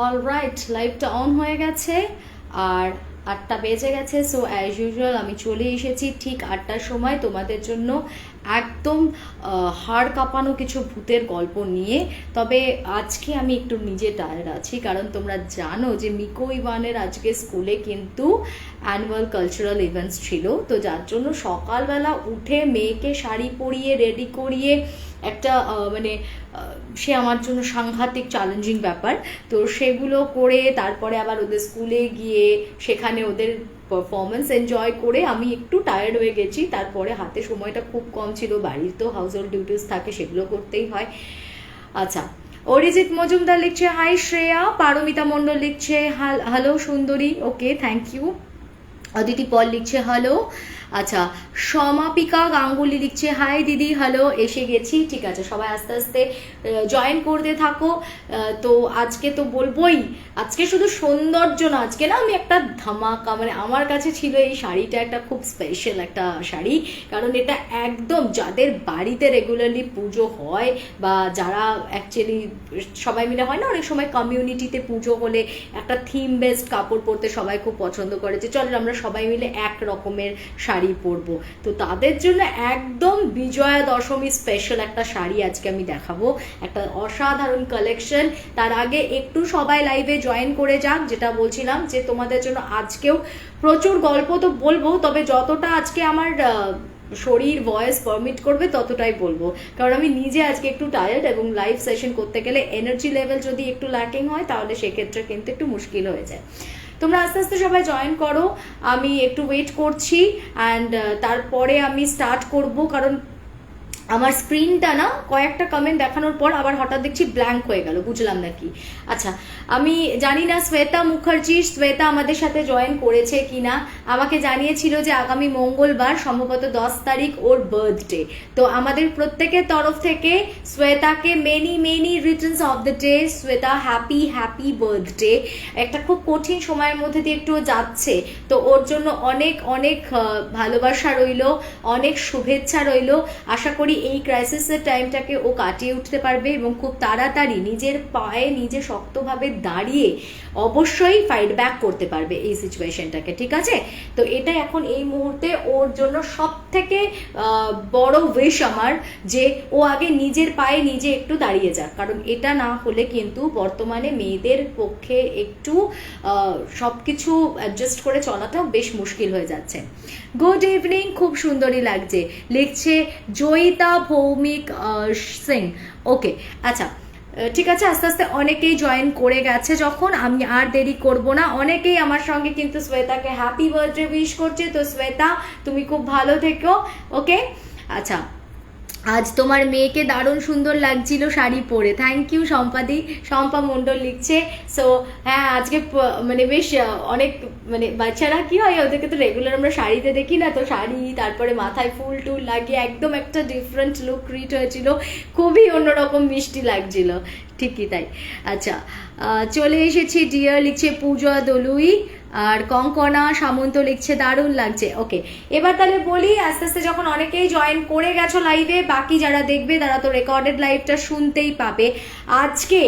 Alright, লাইভটা on হয়ে গেছে আর 8টা বেজে গেছে। সো অ্যাজ ইউজুয়াল আমি চলে এসেছি ঠিক 8টার সময় তোমাদের জন্য একদম হাড় কাঁপানো কিছু ভূতের গল্প নিয়ে। তবে আজকে আমি একটু নিজে টায়ার্ড আছি, কারণ তোমরা জানো যে মিকো ইভানের আজকে স্কুলে কিন্তু অ্যানুয়াল কালচারাল ইভেন্টস ছিল। তো যার জন্য সকালবেলা উঠে মেয়েকে শাড়ি পরিয়ে রেডি করিয়ে একটা সে আমার জন্য সাংঘাতিক চ্যালেঞ্জিং ব্যাপার। তো সেগুলো করে তারপরে আবার ওদের স্কুলে গিয়ে সেখানে ওদের পারফরমেন্স এনজয় করে আমি একটু টায়ার্ড হয়ে গেছি। তারপরে হাতে সময়টা খুব কম ছিল, বাড়ির তো হাউস হোল্ড ডিউটিস থাকে, সেগুলো করতেই হয়। আচ্ছা, অরিজিৎ মজুমদার লিখছে হাই শ্রেয়া, পারমিতা মণ্ডল লিখছে হ্যালো সুন্দরী, ওকে থ্যাংক ইউ। অদিতি পল লিখছে হ্যালো। আচ্ছা, সমাপিকা গাঙ্গুলি লিখছে হাই দিদি হ্যালো, এসে গেছি। ঠিক আছে, সবাই আস্তে আস্তে জয়েন করতে থাকো। তো আজকে তো বলবোই, আজকে শুধু সৌন্দর্য না, আজকে না আমি একটা ধামাকা, আমার কাছে ছিল এই শাড়িটা একটা খুব স্পেশাল একটা শাড়ি। কারণ এটা একদম যাদের বাড়িতে রেগুলারলি পুজো হয় বা যারা অ্যাকচুয়ালি সবাই মিলে হয় না, অনেক সময় কমিউনিটিতে পুজো হলে একটা থিম বেসড কাপড় পরতে সবাই খুব পছন্দ করে, যে চলেন আমরা সবাই মিলে এক রকমের শাড়ি পরবো। তো তাদের জন্য একদম বিজয়া দশমী স্পেশাল একটা শাড়ি আজকে আমি দেখাবো, একটা অসাধারণ কালেকশন। তার আগে একটু সবাই লাইভে জয়েন করে যাক, যেটা বলছিলাম যে তোমাদের জন্য আজকেও প্রচুর গল্প তো বলবো, তবে যতটা আজকে আমার শরীর ভয়েস পারমিট করবে ততটাই বলবো, কারণ আমি নিজে আজকে একটু টায়ার্ড এবং লাইভ সেশন করতে গেলে এনার্জি লেভেল যদি একটু ল্যাকিং হয় তাহলে সেক্ষেত্রে কিন্তু একটু মুশকিল হয়ে যায়। তোমরা আস্তে আস্তে সবাই জয়েন করো, আমি একটু ওয়েট করছি অ্যান্ড তারপরে আমি স্টার্ট করব, কারণ আমার স্ক্রিনটা না কয়েকটা কমেন্ট দেখানোর পর আবার হঠাৎ দেখছি ব্ল্যাঙ্ক হয়ে গেল, বুঝলাম না কি। আচ্ছা, আমি জানি না শ্বেতা মুখার্জি, শ্বেতা আমাদের সাথে জয়েন করেছে কিনা। আমাকে জানিয়েছিল যে আগামী মঙ্গলবার সম্ভবত 10 তারিখ ওর বার্থডে। তো আমাদের প্রত্যেকের তরফ থেকে শ্বেতাকে many many returns of the day. Shweta happy happy birthday. একটা খুব কঠিন সময়ের মধ্যে দিয়ে একটু যাচ্ছে, তো ওর জন্য অনেক অনেক ভালোবাসা রইল, অনেক শুভেচ্ছা রইল। আশা করি এই ক্রাইসিসের টাইমটাকে ও কাটিয়ে উঠতে পারবে এবং খুব তাড়াতাড়ি নিজের পায়ে নিজে শক্তভাবে দাঁড়িয়ে অবশ্যই ফাইট ব্যাক করতে পারবে এই সিচুয়েশনটাকে। ঠিক আছে, তো এটা এখন এই মুহূর্তে ওর জন্য সব থেকে বড় উইশ আমার, যে ও আগে নিজের পায়ে নিজে একটু দাঁড়িয়ে যাক, কারণ এটা না হলে কিন্তু বর্তমানে মেয়েদের পক্ষে একটু সব কিছু অ্যাডজাস্ট করে চলাটাও বেশ মুশকিল হয়ে যাচ্ছে। গুড ইভিনিং, খুব সুন্দরী লাগছে লিখছে জয়িতা ভৌমিক সিং। ওকে, আচ্ছা ঠিক আছে, আস্তে আস্তে অনেকেই জয়েন করে গেছে, যখন আমি আর দেরি করব না। অনেকেই আমার সঙ্গে কিন্তু শ্বেতাকে হ্যাপি বার্থডে উইশ করছে। তো শ্বেতা, তুমি খুব ভালো থেকো। ওকে, আচ্ছা, আজ তোমার মেয়েকে দারুণ সুন্দর লাগছিল শাড়ি পরে, থ্যাংক ইউ সম্পাদি। শম্পা মণ্ডল লিখছে। সো হ্যাঁ, আজকে বেশ অনেক বাচ্চারা কি হয়, ওদেরকে তো রেগুলার আমরা শাড়িতে দেখি না, তো শাড়ি তারপরে মাথায় ফুল টুল লাগিয়ে একদম একটা ডিফারেন্ট লুক ক্রিয়েট হয়েছিল, খুবই অন্যরকম মিষ্টি লাগছিল, ঠিকই তাই। আচ্ছা, চলে এসেছি ডিয়ার লিখছে পূজা দলুই, আর কঙ্কনা সামন্ত লিখছে দারুণ লাগছে। ওকে, এবার তাহলে বলি আস্তে আস্তে, যখন অনেকেই জয়েন করে গেছো লাইভে, বাকি যারা দেখবে তারা তো রেকর্ডেড লাইভটা শুনতেই পাবে। আজকে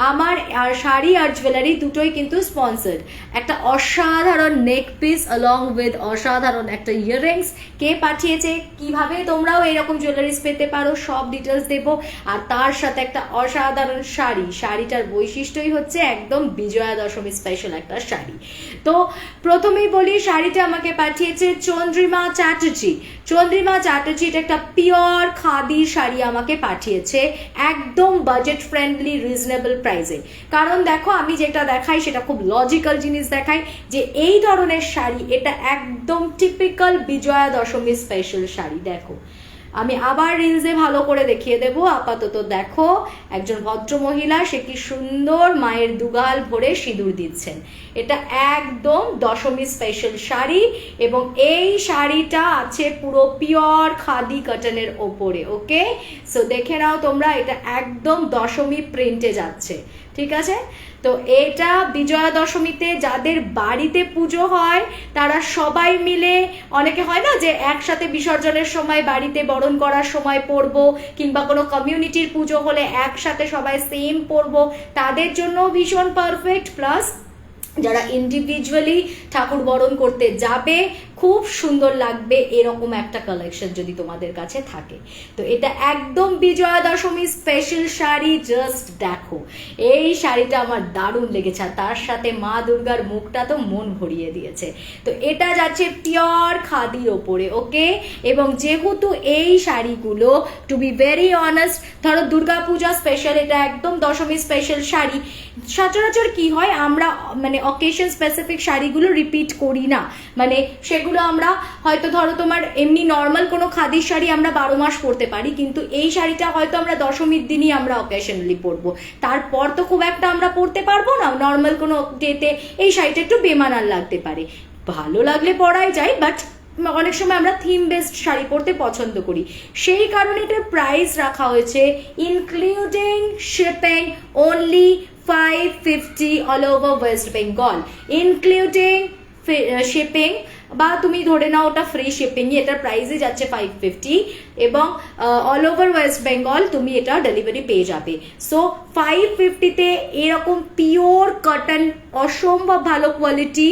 আমার আর শাড়ি আর জুয়েলারি দুটোই কিন্তু স্পন্সার্ড। একটা অসাধারণ নেক পিস অলং উইথ অসাধারণ একটা ইয়াররিংস কে পাঠিয়েছে, কিভাবে তোমরাও এরকম জুয়েলারিস পেতে পারো, সব ডিটেলস দেবো। আর তার সাথে একটা অসাধারণ শাড়ি, শাড়িটার বৈশিষ্ট্যই হচ্ছে একদম বিজয়া দশমী স্পেশাল একটা শাড়ি। তো প্রথমেই বলি, শাড়িটা আমাকে পাঠিয়েছে চন্দ্রিমা চ্যাটার্জি। চন্দ্রিমা চ্যাটার্জি এটা একটা পিওর খাদি শাড়ি আমাকে পাঠিয়েছে, একদম বাজেট ফ্রেন্ডলি রিজনেবল প্রাইসে। কারণ দেখো, আমি যেটা দেখাই সেটা খুব লজিক্যাল জিনিস দেখাই, যে এই ধরনের শাড়ি এটা একদম টিপিক্যাল বিজয়া দশমী স্পেশাল শাড়ি। দেখো, আমি আবার রিলসে ভালো করে দেখিয়ে দেব, আপাতত দেখো একজন ভদ্র মহিলা, সে কি সুন্দর মায়ের দুগাল ভরে সিঁদুর দিচ্ছেন। এটা একদম দশমী স্পেশাল শাড়ি এবং এই শাড়িটা আছে পুরো পিওর খাদি কটনের ওপরে। ওকে, সো দেখে নাও তোমরা, এটা একদম দশমী প্রিন্টে যাচ্ছে। ঠিক আছে, তো এটা বিজয়া দশমীতে যাদের বাড়িতে পুজো হয় তারা সবাই মিলে, অনেকে হয় না যে একসাথে বিসর্জনের সময় বাড়িতে বড় বরণ করার সময় পরবো, কিংবা কোনো কমিউনিটির পুজো হলে একসাথে সবাই সেম পরবো, তাদের জন্য ভীষণ পারফেক্ট। প্লাস যারা ইন্ডিভিজুয়ালি ঠাকুর বরণ করতে যাবে, খুব সুন্দর লাগবে এরকম একটা কালেকশন যদি তোমাদের কাছে থাকে। তো এটা একদম বিজয়া দশমী স্পেশাল শাড়ি, জাস্ট দেখো এই শাড়িটা আমার দারুণ লেগেছে, আর তার সাথে মা দুর্গার মুখটা তো মন ভরিয়ে দিয়েছে। তো এটা যাচ্ছে পিওর খাদির ওপরে, ওকে। এবং যেহেতু এই শাড়িগুলো টু বি ভেরি অনেস্ট, ধরো দুর্গা পূজা স্পেশাল, এটা একদম দশমী স্পেশাল শাড়ি। সচরাচর কি হয়, আমরা মানে অকেশন স্পেসিফিক শাড়িগুলো রিপিট করি না, মানে সেগুলো আমরা হয়তো ধরো তোমার এমনি নর্মাল কোনো খাদির শাড়ি আমরা 12 মাস পরতে পারি, কিন্তু এই শাড়িটা হয়তো আমরা দশমীর দিনই আমরা অকেশনালি পরবো, তারপর তো খুব একটা আমরা পরতে পারবো না। নর্মাল কোনো ডেতে এই শাড়িটা একটু বেমানান লাগতে পারে, ভালো লাগলে পরাই যায়, বাট অনেক সময় আমরা থিম বেসড শাড়ি পরতে পছন্দ করি, সেই কারণে এটার প্রাইস রাখা হয়েছে including shipping only 550 all over West Bengal, including shipping, বা তুমি ধরে নাও ওটা ফ্রি শিপিং, এটার প্রাইসই যাচ্ছে 550, এবং অল ওভার ওয়েস্ট বেঙ্গল তুমি এটা ডেলিভারি পেয়ে যাবে। সো 550-তে এরকম পিওর কটন, অসম্ভব ভালো কোয়ালিটি,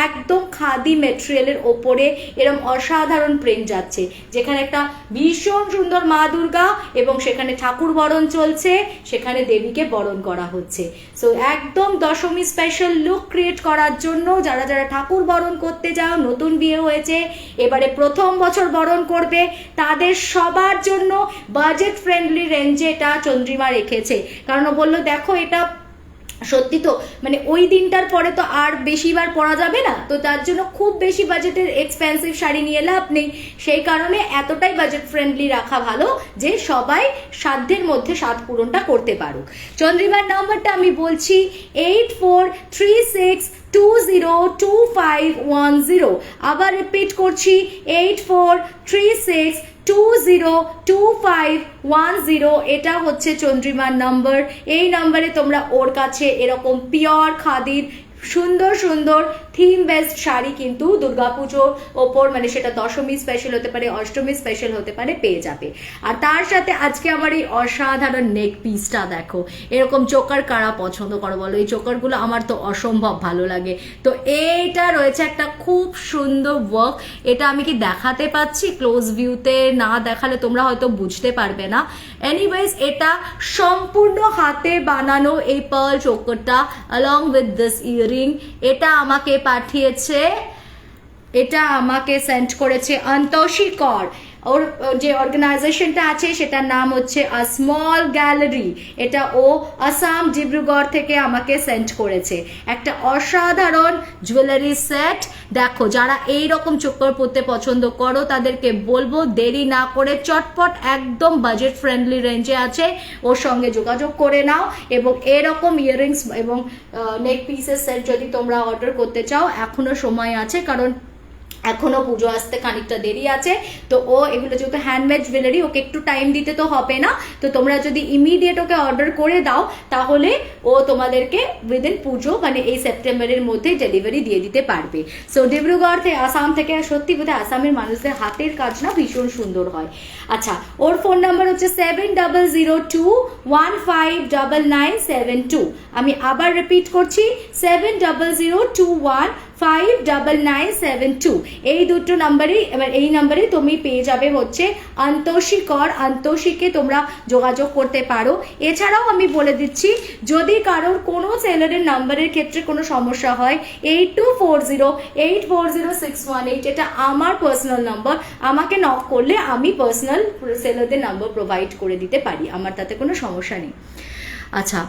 একদম খাদি মেটেরিয়ালের ওপরে এরকম অসাধারণ প্রিন্ট যাচ্ছে, যেখানে একটা ভীষণ সুন্দর মা দুর্গা এবং সেখানে ঠাকুর বরণ চলছে, সেখানে দেবীকে বরণ করা হচ্ছে। সো একদম দশমী স্পেশাল লুক ক্রিয়েট করার জন্য যারা যারা ঠাকুর বরণ করতে যাও, নতুন বিয়ে হয়েছে, এবারে প্রথম বছর বরণ করবে, তাদের সবার জন্য বাজেট ফ্রেন্ডলি রেঞ্জে এটা চন্দ্রিমা রেখেছে। কারণ ও বললো দেখো এটা সত্যি তো মানে ওই দিনটার পরে তো আর বেশিবার পরা যাবে না, তো তার জন্য খুব বেশি বাজেটের এক্সপেন্সিভ শাড়ি নিয়ে লাভ নেই, সেই কারণে এতটাই বাজেট ফ্রেন্ডলি রাখা ভালো যে সবাই সাধ্যের মধ্যে সাধ পূরণটা করতে পারুক। চন্দ্রিমার নাম্বারটা আমি বলছি 8436202510, আবার রিপিট করছি 8436202510, এটা হচ্ছে চন্দ্রিমার নাম্বার। এই নাম্বারে তোমরা ওর কাছে এরকম পিওর খাদির সুন্দর সুন্দর থিম বেসড শাড়ি কিন্তু দুর্গাপুজোর ওপর, মানে সেটা দশমী স্পেশাল হতে পারে, অষ্টমী স্পেশাল হতে পারে, পেয়ে যাবে। আর তার সাথে আজকে আমার এই অসাধারণ নেক পিসটা দেখো, এরকম চোকার কারা পছন্দ করো বলো, এই চোকারগুলো আমার তো অসম্ভব ভালো লাগে। তো এইটা রয়েছে একটা খুব সুন্দর ওয়ার্ক, এটা আমি কি দেখাতে পাচ্ছি ক্লোজ ভিউতে, না দেখালে তোমরা হয়তো বুঝতে পারবে না। এনিওয়েজ এটা সম্পূর্ণ হাতে বানানো এই pearl চোকারটা along with this earring, এটা আমাকে পাঠিয়েছে, এটা আমাকে সেন্ড করেছে অন্তোষী কর। ওর যে অর্গানাইজেশনটা আছে সেটার নাম হচ্ছে আ স্মল গ্যালারি, এটা ও আসাম ডিব্রুগড় থেকে আমাকে সেন্ড করেছে। একটা অসাধারণ জুয়েলারি সেট, দেখো যারা এই রকম চোকার পরতে পছন্দ করো তাদেরকে বলবো দেরি না করে চটপট, একদম বাজেট ফ্রেন্ডলি রেঞ্জে আছে, ওর সঙ্গে যোগাযোগ করে নাও। এবং এরকম ইয়াররিংস এবং নেক পিসের সেট যদি তোমরা অর্ডার করতে চাও এখনো সময় আছে, কারণ এখনো পুজো আসতে খানিকটা দেরি আছে। তো ও এগুলো যেহেতু হ্যান্ডমেড জুয়েলারি, ওকে একটু টাইম দিতে তো হবে না, তো তোমরা যদি ইমিডিয়েট ওকে অর্ডার করে দাও তাহলে ও তোমাদেরকে উইদিন পুজো মানে এই সেপ্টেম্বরের মধ্যে ডেলিভারি দিয়ে দিতে পারবে। সো ডিব্রুগড় থেকে, আসাম থেকে, সত্যি বোধহয় আসামের মানুষদের হাতের কাজ না ভীষণ সুন্দর হয়। আচ্ছা, ওর ফোন নাম্বার হচ্ছে 7002159972। আমি আবার রিপিট করছি 7002159972। এই দুটো নাম্বারেই, এবার এই নাম্বারে তুমি পেয়ে যাবে হচ্ছে অন্তোষী কর, অন্তোষীকে তোমরা যোগাযোগ করতে পারো। এছাড়াও আমি বলে দিচ্ছি যদি কারোর কোনো সেলারের নাম্বারের ক্ষেত্রে কোনো সমস্যা হয় 8240840618, এটা আমার পার্সোনাল নাম্বার, আমাকে নক করলে আমি পার্সোনাল সেলারদের নাম্বার প্রোভাইড করে দিতে পারি, আমার তাতে কোনো সমস্যা নেই। আচ্ছা,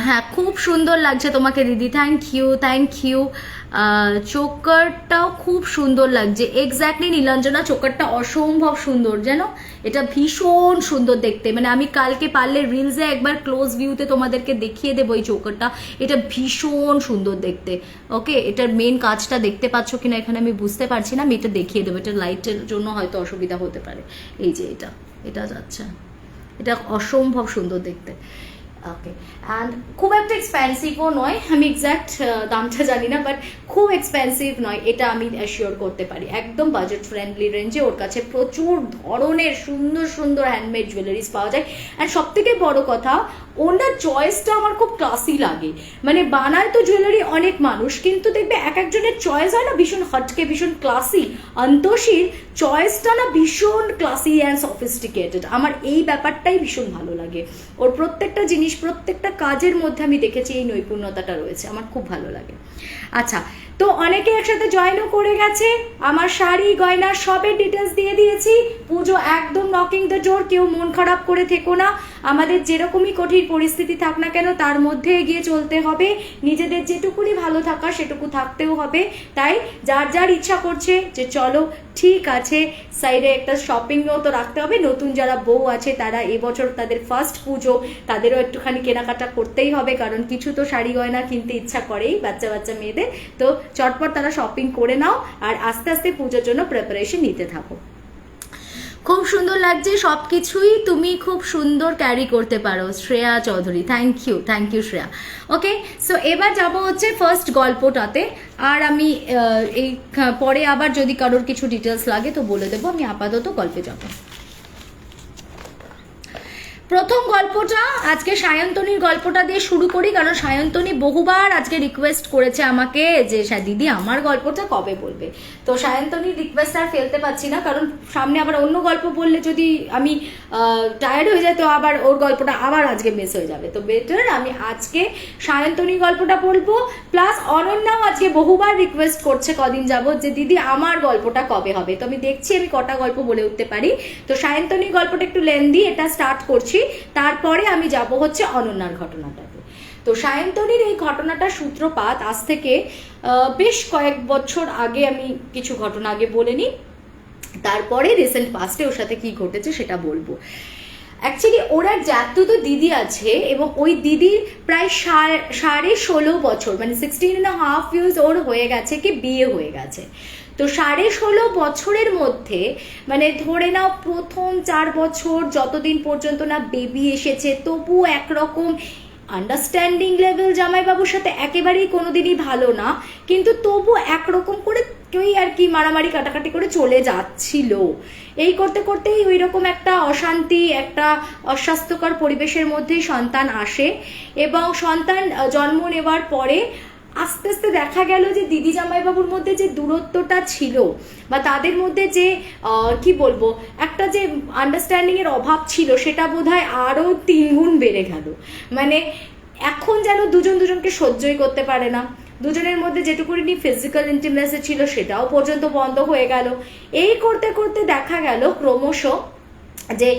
হ্যাঁ খুব সুন্দর লাগছে তোমাকে দিদি, থ্যাংক ইউ থ্যাংক ইউ। চোকারটাও খুব সুন্দর লাগছে, এক্স্যাক্টলি নীলাঞ্জনা, চোকারটা অসম্ভব সুন্দর জানো, এটা ভীষণ সুন্দর দেখতে, মানে আমি কালকে পারলে রিলসে একবার ক্লোজ ভিউতে তোমাদেরকে দেখিয়ে দেবো এই চোকারটা, এটা ভীষণ সুন্দর দেখতে। ওকে, এটার মেন কাজটা দেখতে পাচ্ছ কিনা এখানে আমি বুঝতে পারছি না, আমি এটা দেখিয়ে দেবো, এটা লাইটের জন্য হয়তো অসুবিধা হতে পারে। এই যে এটা যাচ্ছে, এটা অসম্ভব সুন্দর দেখতে। ওকে, অ্যান্ড খুব একটা এক্সপেন্সিভও নয়, আমি এক্স্যাক্ট দামটা জানি না, বাট খুব এক্সপেন্সিভ নয়, এটা আমি অ্যাসিওর করতে পারি। একদম বাজেট ফ্রেন্ডলি রেঞ্জে ওর কাছে প্রচুর ধরনের সুন্দর সুন্দর হ্যান্ডমেড জুয়েলারিস পাওয়া যায়। অ্যান্ড সব থেকে বড় কথা, ওনার চয়েসটা আমার খুব ক্লাসি লাগে। মানে বানায় তো জুয়েলারি অনেক মানুষ, কিন্তু দেখবে এক একজনের চয়েস হয় না ভীষণ হটকে, ভীষণ ক্লাসি। অন্তশীর চয়েসটা না ভীষণ ক্লাসি অ্যান্ড সফিস্টিকেটেড। আমার এই ব্যাপারটাই ভীষণ ভালো লাগে। ওর প্রত্যেকটা জিনিস, প্রত্যেকটা কাজের মধ্যে আমি দেখেছি এই নৈপুণ্যতাটা রয়েছে, আমার খুব ভালো লাগে। আচ্ছা, তো অনেকে একসাথে জয়েনও করে গেছে। আমার শাড়ি গয়না সবের ডিটেলস দিয়ে দিয়েছি। পুজো একদম নকিং দ্য ডোর, কেউ মন খারাপ করে থেকো না। আমাদের যেরকমই কঠিন পরিস্থিতি থাক না কেন তার মধ্যে এগিয়ে চলতে হবে। নিজেদের যেটুকুনি ভালো থাকা সেটুকু থাকতেও হবে। তাই যার যার ইচ্ছা করছে যে চলো ঠিক আছে, সাইডে একটা শপিংও তো রাখতে হবে। নতুন যারা বউ আছে তারা এবছর তাদের ফার্স্ট পুজো, তাদেরও একটুখানি কেনাকাটা করতেই হবে, কারণ কিছু তো শাড়ি গয়না কিনতে ইচ্ছা করেই বাচ্চা বাচ্চা মেয়েদের। তো চটপট তারা শপিং করে নাও আর আস্তে আস্তে পুজোর জন্য প্রিপারেশন নিতে থাকো। খুব সুন্দর লাগছে সব কিছুই, তুমি খুব সুন্দর ক্যারি করতে পারো। Shreya Chowdhury, thank you Shreya. Okay, so এবার যাব হচ্ছে ফার্স্ট গল্পটাতে। আর আমি এই পরে আবার যদি কারোর কিছু ডিটেলস লাগে তো বলে দেবো, আমি আপাতত গল্পে যাব। প্রথম গল্পটা আজকে সায়ন্তনীর গল্পটা দিয়ে শুরু করি, কারণ সায়ন্তনী বহুবার আজকে রিকোয়েস্ট করেছে আমাকে যে দিদি আমার গল্পটা কবে বলবে। তো সায়ন্তনীর রিকোয়েস্ট আর ফেলতে পারছি না, কারণ সামনে আবার অন্য গল্প বললে যদি আমি টায়ার্ড হয়ে যাই তো আবার ওর গল্পটা আবার আজকে মিস হয়ে যাবে। তো বেটার আমি আজকে সায়ন্তনীর গল্পটা বলবো। প্লাস অনন্যাও আজকে বহুবার রিকোয়েস্ট করছে কদিন যাবত যে দিদি আমার গল্পটা কবে হবে। তো আমি দেখছি আমি কটা গল্প বলে উঠতে পারি। তো সায়ন্তনীর গল্পটা একটু লেন্দি, এটা স্টার্ট করছি, তারপরে আমি যাব হচ্ছে অনন্যার ঘটনাটাতে। তো সায়ন্তনীর এই ঘটনাটার সূত্রপাত আজ থেকে বেশ কয়েক বছর আগে, আমি কিছু ঘটনা আগে বলে নিই, তারপরে রিসেন্ট পাস্টে ওর সাথে কি ঘটেছে সেটা বলবো। অ্যাকচুয়ালি ওর এক জ্যাঠতুতো দিদি আছে এবং ওই দিদির প্রায় 16.5 বছর, মানে 16.5 years ওর হয়ে গেছে কি বিয়ে হয়ে গেছে। তো 16.5 বছরের মধ্যে মানে ধরে নাও প্রথম 4 বছর যতদিন পর্যন্ত না বেবি এসেছে, তবু একরকম আন্ডারস্ট্যান্ডিং লেভেল জামাইবাবুর সাথে একেবারেই কোনোদিনই ভালো না, কিন্তু তবু একরকম করে কেউই আর কি মারামারি কাটাকাটি করে চলে যাচ্ছিল। এই করতে করতেই ওই রকম একটা অশান্তি, একটা অস্বাস্থ্যকর পরিবেশের মধ্যেই সন্তান আসে এবং সন্তান জন্ম নেওয়ার পরে আস্তে আস্তে দেখা গেল যে দিদি জামাইবাবুর মধ্যে যে দূরত্বটা ছিল বা তাদের মধ্যে যে কি বলবো একটা যে আন্ডারস্ট্যান্ডিং এর অভাব ছিল সেটা বোধহয় আরো 3 গুণ বেড়ে গেল। মানে এখন যেন দুজন দুজনকে সহ্যই করতে পারে না, দুজনের মধ্যে যেটুকুনি ফিজিক্যাল ইন্টিমেসি ছিল সেটাও পর্যন্ত বন্ধ হয়ে গেল। এই করতে করতে দেখা গেল ক্রমশ যে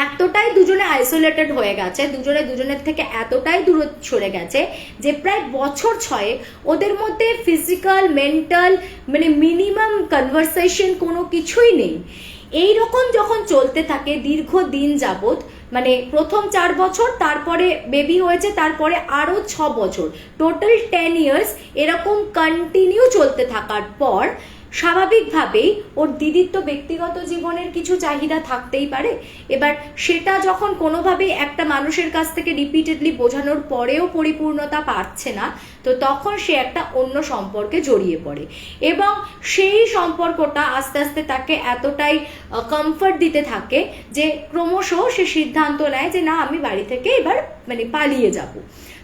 এতটাই দুজনে আইসোলেটেড হয়ে গেছে, দুজনে দুজনের থেকে এতটাই দূরে সরে গেছে যে প্রায় বছর 6 ওদের মধ্যে ফিজিক্যাল মেন্টাল মানে মিনিমাম কনভারসেশন কোনো কিছুই নেই। এই রকম যখন চলতে থাকে দীর্ঘদিন যাবত, মানে প্রথম 4 বছর, তারপরে বেবি হয়েছে, তারপরে আরো 6 বছর, টোটাল 10 years এরকম কন্টিনিউ চলতে থাকার পর স্বাভাবিকভাবেই ওর দিদির তো ব্যক্তিগত জীবনের কিছু চাহিদা থাকতেই পারে। এবার সেটা যখন কোনোভাবেই একটা মানুষের কাছ থেকে রিপিটেডলি বোঝানোর পরেও পরিপূর্ণতা পাচ্ছে না, তো তখন সে একটা অন্য সম্পর্কে জড়িয়ে পড়ে এবং সেই সম্পর্কটা আস্তে আস্তে তাকে এতটাই কমফর্ট দিতে থাকে যে ক্রমশ সে সিদ্ধান্ত নেয় যে না আমি বাড়ি থেকে এবার মানে পালিয়ে যাব।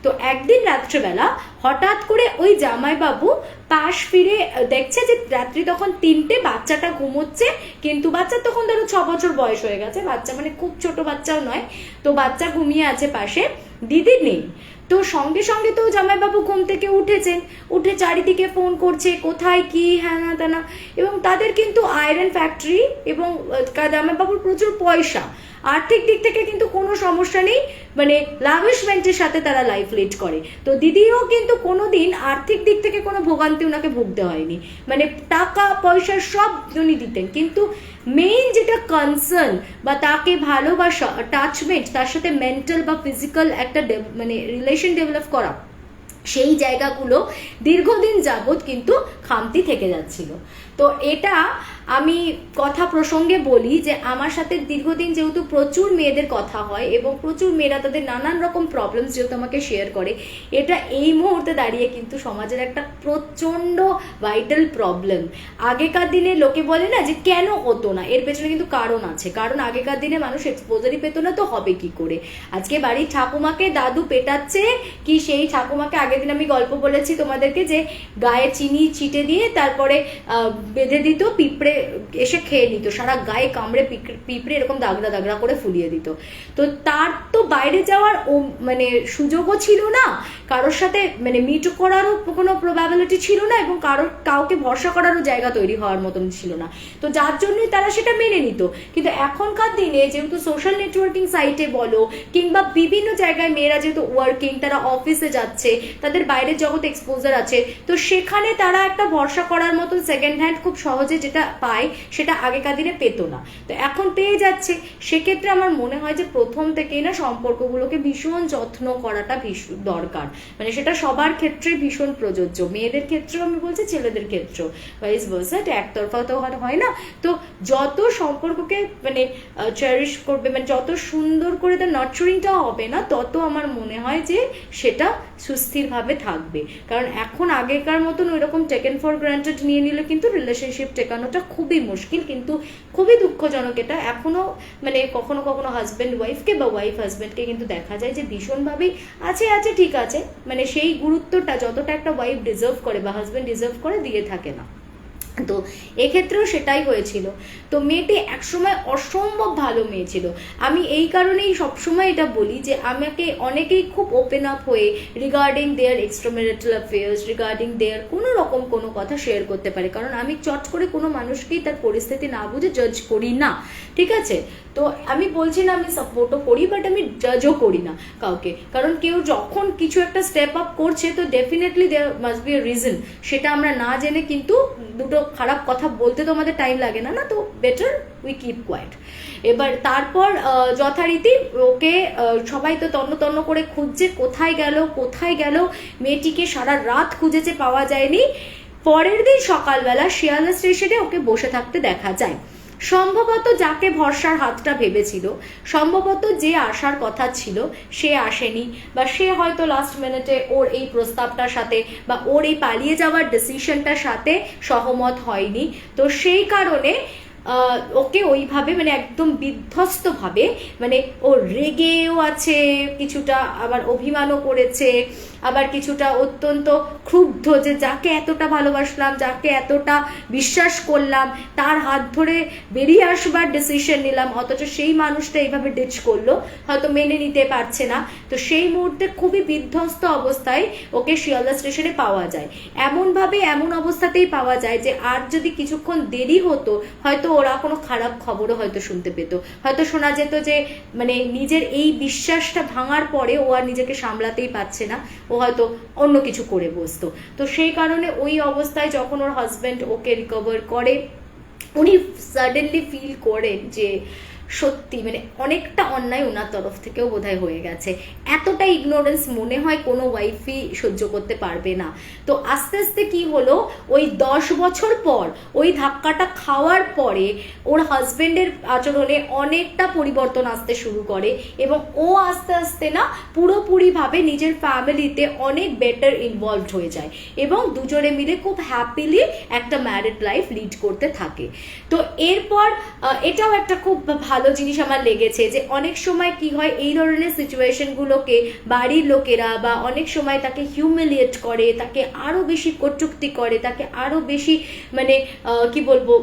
তো একদিন রাত্রেবেলা হঠাৎ করে ওই জামাইবাবু পাশ ফিরে দেখছে যে রাত্রি তখন 3টে, বাচ্চাটা ঘুমোচ্ছে, কিন্তু বাচ্চার তখন ধরো 6 বছর বয়স হয়ে গেছে, বাচ্চা মানে খুব ছোট বাচ্চাও নয়। তো বাচ্চা ঘুমিয়ে আছে পাশে, দিদি নেই। তো সঙ্গে সঙ্গে তো জামাইবাবু ঘুম থেকে উঠেছেন, উঠে চারিদিকে ফোন করছে কোথায় কি হ্যাঁ না তা না। এবং তাদের কিন্তু আয়রন ফ্যাক্টরি এবং জামাইবাবুর প্রচুর পয়সা, আর্থিক দিক থেকে কিন্তু কোনো সমস্যা নেই, মানে লাভিশমেন্টের সাথে তারা লাইফ লিড করে। তো দিদিও কিন্তু কোনোদিন আর্থিক দিক থেকে কোনো ভোগান্তি ওনাকে ভুগতে হয়নি, মানে টাকা পয়সা সব উনি দিতেন। কিন্তু মেইন যেটা কনসার্ন বা তাকে ভালোবাসা, অ্যাটাচমেন্ট, তার সাথে মেন্টাল বা ফিজিক্যাল একটা মানে রিলেশন ডেভেলপ করা, সেই জায়গাগুলো দীর্ঘদিন যাবৎ কিন্তু খামতি থেকে যাচ্ছিল। তো এটা আমি কথা প্রসঙ্গে বলি যে আমার সাথে দীর্ঘদিন যেহেতু প্রচুর মেয়েদের কথা হয় এবং প্রচুর মেয়েরা তাদের নানান রকম প্রবলেমস যেহেতু আমাকে শেয়ার করে, এটা এই মুহূর্তে দাঁড়িয়ে কিন্তু সমাজের একটা প্রচণ্ড ভাইটাল প্রবলেম। আগেকার দিনে লোকে বলে না যে কেন হতো না, এর পেছনে কিন্তু কারণ আছে। কারণ আগেকার দিনে মানুষ এক্সপোজারই পেতো না, তো হবে কি করে? আজকে বাড়ির ঠাকুমাকে দাদু পেটাচ্ছে কি, সেই ঠাকুমাকে আগের দিন আমি গল্প বলেছি তোমাদেরকে যে গায়ে চিনি ছিটে দিয়ে তারপরে বেঁধে দিত, পিঁপড়ে এসে খেয়ে নিত, সারা গায়ে কামড়ে পিঁপড়ে এরকম দাগড়া দাগড়া করে ফুলিয়ে দিত। তো তার তো বাইরে যাওয়ার মানে সুযোগও ছিল না, কারোর সাথে মানে মিট করারও কোনো প্রবাবিলিটি ছিল না, এবং কাউকে ভরসা করারও জায়গা তৈরি হওয়ার মতন ছিল না। তো যার জন্যই তারা সেটা মেনে নিত। কিন্তু এখনকার দিনে যেহেতু সোশ্যাল নেটওয়ার্কিং সাইটে বলো কিংবা বিভিন্ন জায়গায় মেয়েরা যেহেতু ওয়ার্কিং, তারা অফিসে যাচ্ছে, তাদের বাইরের জগতে এক্সপোজার আছে, তো সেখানে তারা একটা ভরসা করার মতন সেকেন্ড হ্যান্ড খুব সহজে যেটা পায় সেটা আগেকার দিনে পেতো না, তো এখন পেয়ে যাচ্ছে। সেক্ষেত্রে আমার মনে হয় যে প্রথম থেকেই না সম্পর্কগুলোকে ভীষণ যত্ন করাটা ভীষণ দরকার। মানে সেটা সবার ক্ষেত্রে ভীষণ প্রযোজ্য, মেয়েদের ক্ষেত্রেও আমি বলছি, ছেলেদের ক্ষেত্রেও, ভাইস ভার্সা, এটা একতরফা তো হয় না। তো যত সম্পর্ককে মানে চেরিশ করবে, মানে যত সুন্দর করে তার নার্চারিংটা হবে না, তত আমার মনে হয় যে সেটা সুস্থিরভাবে থাকবে। কারণ এখন আগেকার মতন ওই রকম টেকেন ফর গ্রান্টেড নিয়ে নিলে কিন্তু রিলেশনশিপ টেকানোটা খুবই মুশকিল, কিন্তু খুবই দুঃখজনক এটা। এখনো মানে কখনো কখনো হাজব্যান্ড ওয়াইফকে বা ওয়াইফ হাজব্যান্ডকে কিন্তু দেখা যায় যে ভীষণভাবেই আছে ঠিক আছে, মানে সেই গুরুত্বটা যতটা একটা ওয়াইফ ডিজার্ভ করে বা হাজব্যান্ড ডিজার্ভ করে দিয়ে থাকে না। তো এক্ষেত্রেও সেটাই হয়েছিল। তো মেয়েটি একসময় অসম্ভব ভালো মেয়ে ছিল। আমি এই কারণেই সবসময় এটা বলি যে আমাকে অনেকেই খুব ওপেন আপ হয়ে regarding their extramarital affairs, regarding their কোনো রকম কোনো কথা শেয়ার করতে পারে, কারণ আমি চট করে কোনো মানুষকেই তার পরিস্থিতি না বুঝে জাজ করি না, ঠিক আছে? তো আমি বলছি না আমি সাপোর্টও করি, বাট আমি জাজও করি না কাউকে, কারণ কেউ যখন কিছু একটা স্টেপ আপ করছে তো definitely there must be a reason. সেটা আমরা না জেনে কিন্তু দুটো খারাপ কথা বলতে তো আমাদের টাইম লাগে না, তো বেটার উই কিপ কোয়াইট। এবার তারপর যথারীতি ওকে সবাই তো তন্ন তন্ন করে খুঁজছে, কোথায় গেল মেয়েটিকে, সারা রাত খুঁজেছে, পাওয়া যায়নি। পরের দিন সকালবেলা শিয়ালদা স্টেশনে ওকে বসে থাকতে দেখা যায়। সম্ভবত যাকে ভরসার হাতটা ভেবেছিল, সম্ভবত যে আসার কথা ছিল সে আসেনি, বা সে হয়তো লাস্ট মিনিটে ওর এই প্রস্তাবটার সাথে বা ওর এই পালিয়ে যাওয়ার ডিসিশনটার সাথে সহমত হয়নি। তো সেই কারণে ওকে ওইভাবে মানে একদম বিধ্বস্তভাবে, মানে ও রেগেও আছে কিছুটা, আবার অভিমানও করেছে, আবার কিছুটা অত্যন্ত ক্ষুব্ধ যে যাকে এতটা ভালোবাসলাম, যাকে এতটা বিশ্বাস করলাম, তার হাত ধরে বেরিয়ে আসবার ডিসিশন নিলাম, অথচ সেই মানুষটা এইভাবে ডিচ করলো, হয়তো মেনে নিতে পারছে না। তো সেই মুহূর্তে খুবই বিধ্বস্ত অবস্থায় ওকে শিয়ালদা স্টেশনে পাওয়া যায়। এমন অবস্থাতেই পাওয়া যায় যে আর যদি কিছুক্ষণ দেরি হতো হয়তো ওরা কোনো খারাপ খবরও হয়তো শুনতে পেত, হয়তো শোনা যেত যে মানে নিজের এই বিশ্বাসটা ভাঙার পরে ও আর নিজেকে সামলাতেই পারছে না, ও হয়তো অন্য কিছু করে বসতো। তো সেই কারণে ওই অবস্থায় যখন ওর হাজব্যান্ড ওকে রিকভার করে, উনি সাডেনলি ফিল করেন যে সত্যি মানে অনেকটা অন্যায় ওনার তরফ থেকেও বোধহয় হয়ে গেছে। এতটা ইগনোরেন্স মনে হয় কোনো ওয়াইফই সহ্য করতে পারবে না। তো আস্তে আস্তে কি হলো, ওই 10 বছর পর ওই ধাক্কাটা খাওয়ার পরে ওর হাজবেন্ডের আচরণে অনেকটা পরিবর্তন আসতে শুরু করে, এবং ও আস্তে আস্তে না পুরোপুরিভাবে নিজের ফ্যামিলিতে অনেক বেটার ইনভলভড হয়ে যায়, এবং দুজনে মিলে খুব হ্যাপিলি একটা ম্যারিড লাইফ লিড করতে থাকে। তো এরপর এটাও একটা খুব ভালো জিনিস আমার লেগেছে যে অনেক সময় কি হয়, এই ধরনের সিচুয়েশনগুলোকে বাড়ির লোকেরা বা অনেক সময় তাকে হিউমিলিয়েট করে, তাকে আরো বেশি কটূক্তি করে, তাকে আরো বেশি মানে কি বলবো,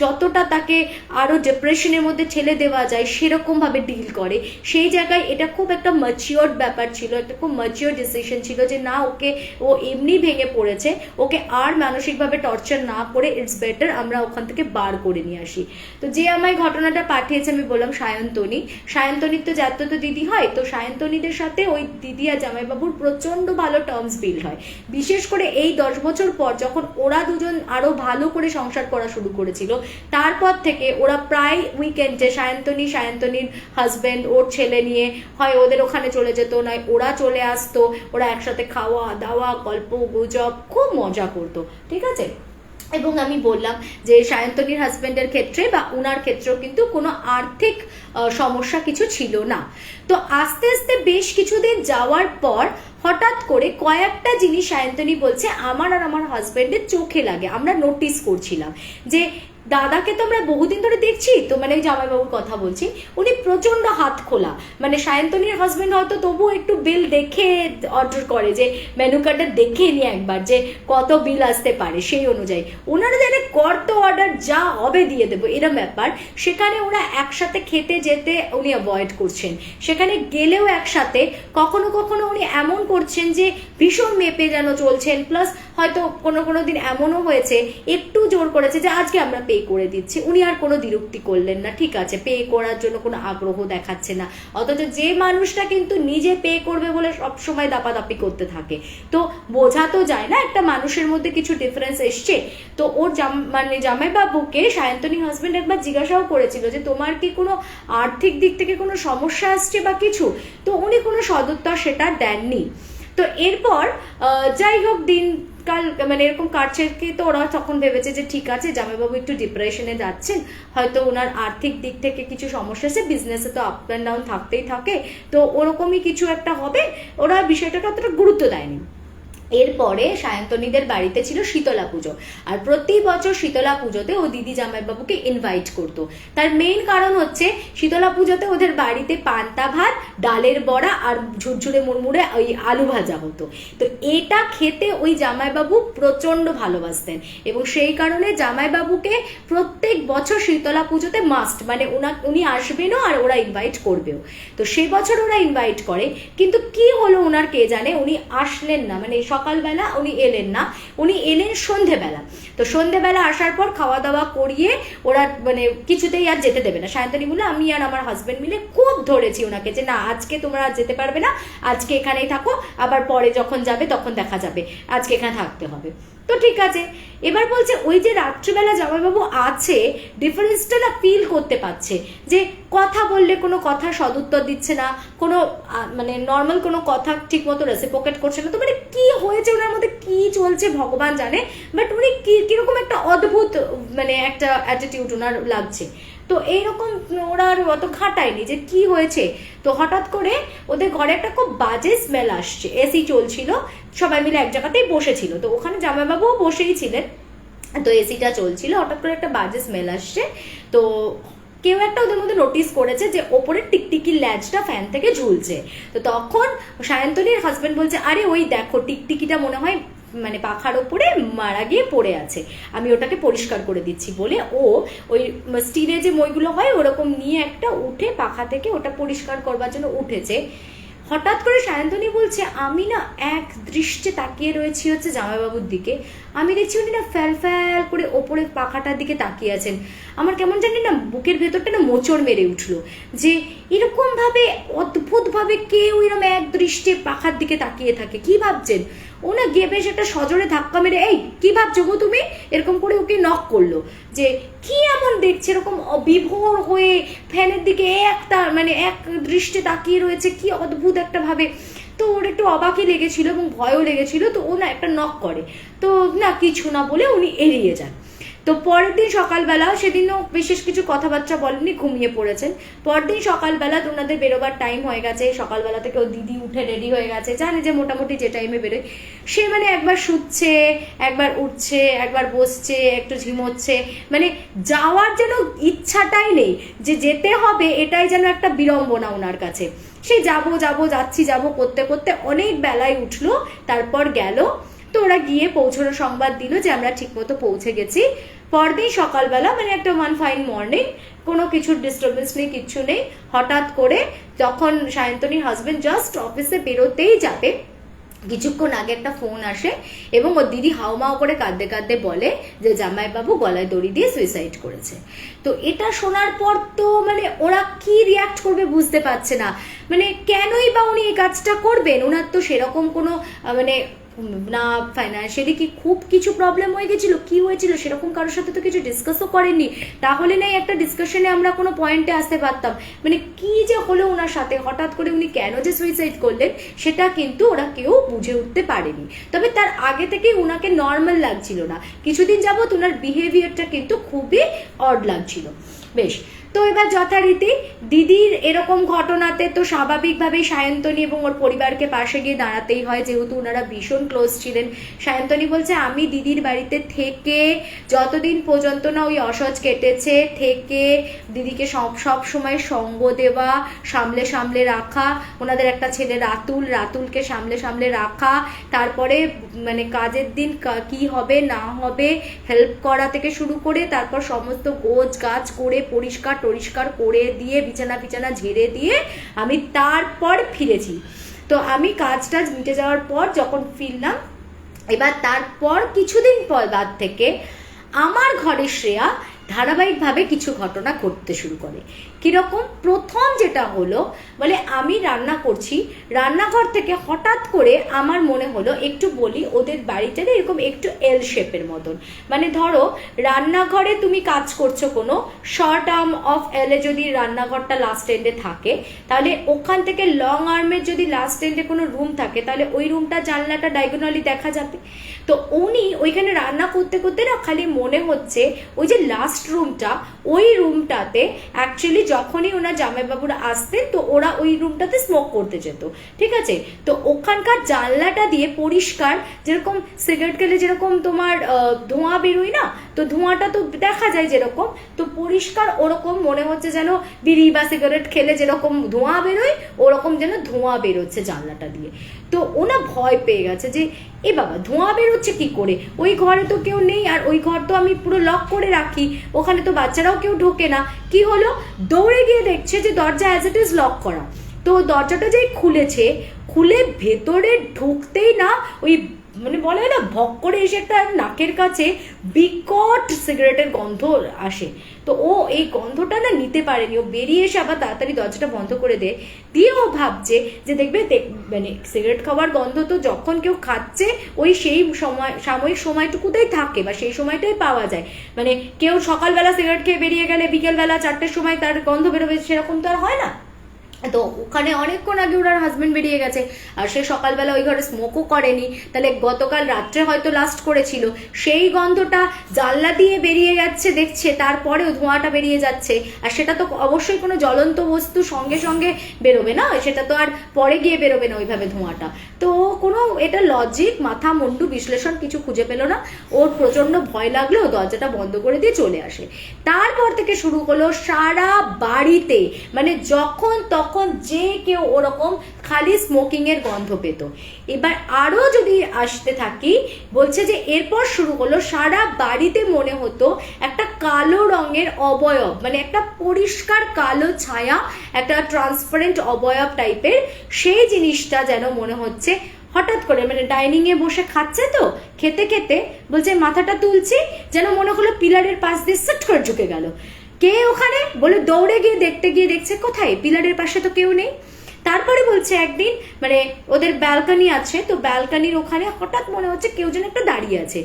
যতটা তাকে আরো ডিপ্রেশনের মধ্যে ঠেলে দেওয়া যায় সেরকম ভাবে ডিল করে। সেই জায়গায় এটা খুব একটা ম্যাচিওরড ব্যাপার ছিল, একটা খুব ম্যাচিওর ডিসিশন ছিল যে না, ওকে ও এমনি ভেঙে পড়েছে, ওকে আর মানসিকভাবে টর্চার না করে ইটস বেটার আমরা ওখান থেকে বার করে নিয়ে আসি। তো যে আমায় ঘটনাটা পাঠিয়েছে আমি বললাম সায়ন্তনীর তো জাত্যত দিদি হয়, তো সায়ন্তনীদের সাথে ওই দিদি আর জামাইবাবুর প্রচন্ড ভালো টার্মস বিল্ড হয়। বিশেষ করে এই 10 বছর পর যখন ওরা দুজন আরো ভালো করে সংসার করা শুরু করেছিল, তারপর থেকে ওরা প্রায় উইকেন্ডে সায়ন্তনীর হাজব্যান্ড ওর ছেলে নিয়ে হয় ওদের ওখানে চলে যেত, নয় ওরা চলে আসতো, ওরা একসাথে খাওয়া দাওয়া গল্প গুজব খুব মজা করতো, ঠিক আছে। এবং আমি বললাম যে সায়ন্তনীর হাজবেন্ডের ক্ষেত্রে বা উনার ক্ষেত্রেও কিন্তু কোনো আর্থিক সমস্যা কিছু ছিল না। তো আস্তে আস্তে বেশ কিছুদিন যাওয়ার পর হঠাৎ করে কয়েকটা জিনিস সায়ন্তনী বলছে আমার আর আমার হাজবেন্ডের চোখে লাগে, আমরা নোটিস করছিলাম যে দাদাকে তো আমরা বহুদিন ধরে দেখছি, তো মানে ওই জামাইবাবুর কথা বলছি, উনি প্রচন্ড হাত খোলা, মানে সায়ন্তনীর হাজবেন্ড হয়তো তবুও একটু বিল দেখে অর্ডার করে, যে মেনু কার্ডটা দেখে নিয়ে একবার যে কত বিল আসতে পারে সেই অনুযায়ী, ওনারা জানে কত অর্ডার যা হবে দিয়ে দেবো এরম ব্যাপার। সেখানে ওরা একসাথে খেতে যেতে উনি অ্যাভয়েড করছেন, সেখানে গেলেও একসাথে কখনো কখনো উনি এমন করছেন যে ভীষণ মেপে যেন চলছেন, প্লাস হয়তো কোনো কোনো দিন এমনও হয়েছে একটু জোর করেছে যে আজকে আমরা পে করে দিচ্ছি, উনি আর কোনো দ্বিরুক্তি করলেন না, ঠিক আছে পে করার জন্য কোনো আগ্রহ দেখাচ্ছে না, অথচ যে মানুষটা কিন্তু নিজে পে করবে বলে সবসময় দাপাদাপি করতে থাকে, তো বোঝা তো যায় না একটা মানুষের মধ্যে কিছু ডিফারেন্স এসছে। তো ওর মানে জামাইবাবুকে সায়ন্তনী হাজবেন্ড একবার জিজ্ঞাসাও করেছিল যে তোমার কি কোনো আর্থিক দিক থেকে কোনো সমস্যা আসছে বা কিছু, তো উনি কোনো সদুত্তর সেটা দেননি। তো এরপর যাই হোক দিন কাল মানে এরকম কাটছে কি, তো ওরা তখন ভেবেছে যে ঠিক আছে জামাইবাবু একটু ডিপ্রেশনে যাচ্ছেন, হয়তো ওনার আর্থিক দিক থেকে কিছু সমস্যা আছে, বিজনেসে তো আপ অ্যান্ড ডাউন থাকতেই থাকে, তো ওরকমই কিছু একটা হবে, ওরা বিষয়টাকে অতটা গুরুত্ব দেয়নি। এরপরে সায়ন্তনীদের বাড়িতে ছিল শীতলা পুজো, আর প্রতি বছর শীতলা পুজোতে ও দিদি জামাইবাবুকে ইনভাইট করতো। তার মেইন কারণ হচ্ছে শীতলা পুজোতে ওদের বাড়িতে পান্তা ভাত, ডালের বড়া আর ঝুরঝুরে মুড়মুড়ে ওই আলু ভাজা হতো। তো এটা খেতে ওই জামাইবাবু প্রচন্ড ভালোবাসতেন, এবং সেই কারণে জামাইবাবুকে প্রত্যেক বছর শীতলা পুজোতে মাস্ট, মানে উনি আসবেনও আর ওরা ইনভাইট করবেও। তো সে বছর ওরা ইনভাইট করে, কিন্তু কি হলো ওনার কে জানে, উনি আসলেন না, মানে সকালবেলা উনি এলেন না, উনি এলেন সন্ধেবেলা। তো সন্ধেবেলা আসার পর খাওয়া দাওয়া করিয়ে ওরা মানে কিছুতেই আর যেতে দেবে না। সায়ন্তনী বলে আমি আর আমার হাজবেন্ড মিলে খুব ধরেছি ওনাকে যে না আজকে তোমরা আর যেতে পারবে না, আজকে এখানেই থাকো, আবার পরে যখন যাবে তখন দেখা যাবে, আজকে এখানে থাকতে হবে। তো ঠিক আছে, এবার বলছে ওই যে রাত্রিবেলা জামাইবাবু আছে ডিফারেন্সটা না ফিল করতে পারছে, যে কথা বললে কোনো কথা সদুত্তর দিচ্ছে না, কোনো মানে নর্মাল কোনো কথা ঠিক মতো রেসিপ্রোকেট করছে না। তো মানে কি হয়েছে ওনার মধ্যে, কি চলছে ভগবান জানে, বাট উনি কিরকম একটা অদ্ভুত মানে একটা অ্যাটিটিউড ওনার লাগছে। তো এইরকম ওরা আর অত ঘাটায়নি যে কি হয়েছে। তো হঠাৎ করে ওদের ঘরে একটা খুব বাজে স্মেল আসছে, এসি চলছিল, সবাই মিলে এক জায়গাতেই বসেছিল, তো ওখানে জামাইবাবুও বসেই ছিলেন, তো এসিটা চলছিল, হঠাৎ করে একটা বাজে স্মেল আসছে। তো কেউ একটা ওদের মধ্যে নোটিস করেছে যে ওপরে টিকটিকির ল্যাজটা ফ্যান থেকে ঝুলছে। তো তখন সায়ন্তনীর হাজবেন্ড বলছে আরে ওই দেখো টিকটিকিটা মনে হয় মানে পাখার ওপরে মারা গিয়ে পড়ে আছে, আমি ওটাকে পরিষ্কার করে দিচ্ছি বলে ও ওই স্টিলের যে মইগুলো হয় ওরকম নিয়ে একটা উঠে পাখা থেকে ওটা পরিষ্কার করবার জন্য উঠেছে। হঠাৎ করে সায়ন্তনী বলছে আমি না এক দৃষ্টে তাকিয়ে রয়েছি হচ্ছে জামাইবাবুর দিকে, আমি দেখছি উনি না ফ্যাল ফ্যাল করে ওপরে পাখাটার দিকে তাকিয়ে আছেন। আমার কেমন জানি না বুকের ভেতরটা না মোচড় মেরে উঠলো, যে এরকম ভাবে অদ্ভুত ভাবে কেউ এরকম এক দৃষ্টে পাখার দিকে তাকিয়ে থাকে, কি ভাবছেন? ও না গিয়ে বেশ একটা সজোরে ধাক্কা মেরে এই কি ভাবছো গো তুমি, এরকম করে ওকে নক করলো, যে কি এমন দেখছে এরকম বিভোর হয়ে ফ্যানের দিকে একটা মানে এক দৃষ্টে তাকিয়ে রয়েছে, কি অদ্ভুত একটা ভাবে। তো ওর একটু অবাকই লেগেছিল এবং ভয়ও লেগেছিল, তো ও না একটা নক করে, তো না কিছু না বলে উনি এড়িয়ে যান। তো পরের দিন সকালবেলা, সেদিনও বিশেষ কিছু কথাবার্তা বলেননি, ঘুমিয়ে পড়েছেন। পরের দিন সকালবেলা ওনাদের বেরোবার টাইম হয়ে গেছে, সকালবেলা থেকে ও দিদি উঠে রেডি হয়ে গেছে, জানে যে মোটামুটি যে টাইমে বেরোয়, সে মানে একবার শুচ্ছে, একবার উঠছে, একবার বসছে, একটু ঝিমোচ্ছে, মানে যাওয়ার যেন ইচ্ছাটাই নেই, যে যেতে হবে এটাই যেন একটা বিড়ম্বনা ওনার কাছে। সে যাবো যাবো যাচ্ছি যাবো করতে করতে অনেক বেলায় উঠলো, তারপর গেল। তো ওরা গিয়ে পৌঁছানোর সংবাদ দিল যে আমরা ঠিকমতো পৌঁছে গেছি। পরদিন সকালবেলা মানে একটা ওয়ান ফাইন মর্নিং, কোনো কিছুর ডিস্টারবেন্স নেই, কিচ্ছু নেই, হঠাৎ করে যখন সায়ন্তনীর হাজবেন্ড জাস্ট অফিসে বেরোতেই যাবে কিছুক্ষণ আগে একটা ফোন আসে, এবং ওর দিদি হাউমাউ করে কাঁদতে কাঁদতে বলে যে জামাইবাবু গলায় দড়ি দিয়ে সুইসাইড করেছে। তো এটা শোনার পর তো মানে ওরা কি রিয়াক্ট করবে বুঝতে পারছে না, মানে কেনই বা উনি এই কাজটা করবেন, ওনার তো সেরকম কোনো মানে না ফাইন্যান্সিয়ালি কি খুব কিছু প্রবলেম হয়ে গেছিলো, কি হয়েছিল সেরকম কারোর সাথে তো কিছু ডিসকাসও করেননি, তাহলে নাই একটা ডিসকাশনে আমরা কোনো পয়েন্টে আসতে পারতাম। মানে কি যে হলো ওনার সাথে, হঠাৎ করে উনি কেন যে সুইসাইড করলেন সেটা কিন্তু ওরা কেউ বুঝে উঠতে পারেনি। তবে তার আগে থেকেই ওনাকে নর্মাল লাগছিল না, কিছুদিন যাবত ওনার বিহেভিয়ারটা কিন্তু খুবই অড লাগছিল। বেশ, তো এবার যথারীতি দিদির এরকম ঘটনাতে তো স্বাভাবিকভাবেই সায়ন্তনী এবং ওর পরিবারকে পাশে গিয়ে দাঁড়াতেই হয়, যেহেতু ওনারা ভীষণ ক্লোজ ছিলেন। সায়ন্তনী বলছে আমি দিদির বাড়িতে থেকে যতদিন পর্যন্ত না ওই অসহজ কেটেছে, থেকে দিদিকে সব সময় সঙ্গ দেওয়া, সামলে সামলে রাখা, ওনাদের একটা ছেলে রাতুলকে সামলে সামলে রাখা, তারপরে মানে কাজের দিন কি হবে না হবে হেল্প করা থেকে শুরু করে, তারপর সমস্ত গোছ গাছ করে পরিষ্কার করে দিয়ে বিছানা ঝেড়ে দিয়ে আমি তারপর ফিরেছি। তো আমি কাজটা মিটে যাওয়ার পর যখন ফিরলাম, এবার তারপর কিছুদিন পর বাদ থেকে আমার ঘরে শ্রেয়া ধারাবাহিকভাবে কিছু ঘটনা ঘটতে শুরু করে। কিরকম? প্রথম যেটা হলো, বলে আমি রান্না করছি, রান্নাঘর থেকে হঠাৎ করে আমার মনে হলো একটু বলি, ওদের বাড়িটা এরকম একটু এল শেপের মতন, মানে ধরো রান্নাঘরে তুমি কাজ করছো কোনো শর্ট আর্ম অফ এলে যদি রান্নাঘরটা লাস্ট এন্ডে থাকে, তাহলে ওখান থেকে লং আর্মের যদি লাস্ট এন্ডে কোনো রুম থাকে, তাহলে ওই রুমটা জানলাটা ডায়াগোনালি দেখা যাবে। তো উনি ওইখানে রান্না করতে করতে না খালি মনে হচ্ছে ওই যে লাস্ট রুমটা, ওই রুমটাতে অ্যাকচুয়ালি যখনই ওনার জামাইবাবুরা আসতেন তো ওরা ওই রুমটাতে স্মোক করতে যেত, ঠিক আছে? তো ওখানকার জানলাটা দিয়ে পরিষ্কার, যেরকম সিগারেট খেলে যেরকম তোমার ধোঁয়া বেরোয় না, তো ধোঁয়াটা তো দেখা যায় যেরকম, তো পরিষ্কার ওরকম মনে হচ্ছে যেন বিড়ি বা সিগারেট খেলে যেরকম ধোঁয়া বেরোয় ওরকম যেন ধোঁয়া বেরোচ্ছে জানলাটা দিয়ে। তো ওনা ভয় পেয়ে গেছে যে এ বাবা ধোঁয়া বেরোচ্ছে কি করে, ওই ঘরে তো কেউ নেই, আর ওই ঘর তো আমি পুরো লক করে রাখি, ওখানে তো বাচ্চারাও কেউ ঢোকে না। কি হলো, দৌড়ে গিয়ে দেখছে যে দরজা অ্যাজ ইট ইজ লক করা। তো দরজাটা যেই খুলে ভেতরে ঢুকতেই না ওই মানে বলে না ভক করে এসে একটা নাকের কাছে বিকট সিগারেটের গন্ধ আসে। তো ও এই গন্ধটা না নিতে পারেনি, ও বেরিয়ে এসে আবার তাড়াতাড়ি দরজাটা বন্ধ করে দিয়ে ও ভাবছে যে দেখবে মানে সিগারেট খাওয়ার গন্ধ তো যখন কেউ খাচ্ছে ওই সেই সাময়িক সময়টুকুতেই থাকে বা সেই সময়টাই পাওয়া যায়, মানে কেউ সকালবেলা সিগারেট খেয়ে বেরিয়ে গেলে বিকেলবেলা 4টের সময় তার গন্ধ বেরোবে সেরকম তো আর হয় না। তো ওখানে অনেকক্ষণ আগে ওনার হাজবেন্ড বেরিয়ে গেছে, আর সে সকালবেলা ওই ঘরে স্মোকও করেনি, তাহলে গতকাল রাত্রে হয়তো লাস্ট করেছিল, সেই গন্ধটা জানলা দিয়ে বেরিয়ে যাচ্ছে দেখছে, তারপরেও ধোঁয়াটা বেরিয়ে যাচ্ছে, আর সেটা তো অবশ্যই কোনো জ্বলন্ত বস্তু সঙ্গে সঙ্গে বেরোবে না, সেটা তো আর পরে গিয়ে বেরোবে না ওইভাবে ধোঁয়াটা। তো কোনো এটা লজিক মাথা মুন্ডু বিশ্লেষণ কিছু খুঁজে পেল না, ওর প্রচন্ড ভয় লাগলো, দরজাটা বন্ধ করে দিয়ে চলে আসে। তারপর থেকে শুরু হলো সারা বাড়িতে মানে যখন তখন যে কেউ ওরকম খালি স্মোকিং এর গন্ধ পেত। এবার আরো যদি আসতে থাকি, বলছে যে এরপর শুরু হলো সারা বাড়িতে মনে হতো একটা কালো রঙের অবয়ব, মানে একটা পরিষ্কার কালো ছায়া, একটা ট্রান্সপারেন্ট অবয়ব টাইপের, সেই জিনিসটা যেন মনে হচ্ছে হঠাৎ করে মানে ডাইনিং এ বসে খাচ্ছে, তো খেতে খেতে বলছে মাথাটা তুলছি, যেন মনে হলো পিলারের পাশ দিয়ে সেট করে ঢুকে গেল। কে ওখানে? বলে দৌড়ে গিয়ে দেখছে কোথায়, পিলারের পাশে তো কেউ নেই। তারপরে বলছে একদিন মানে ওদের ব্যালকনি আছে, তো ব্যালকনির ওখানে হঠাৎ মনে হচ্ছে কেউ যেন একটা দাঁড়িয়ে আছে।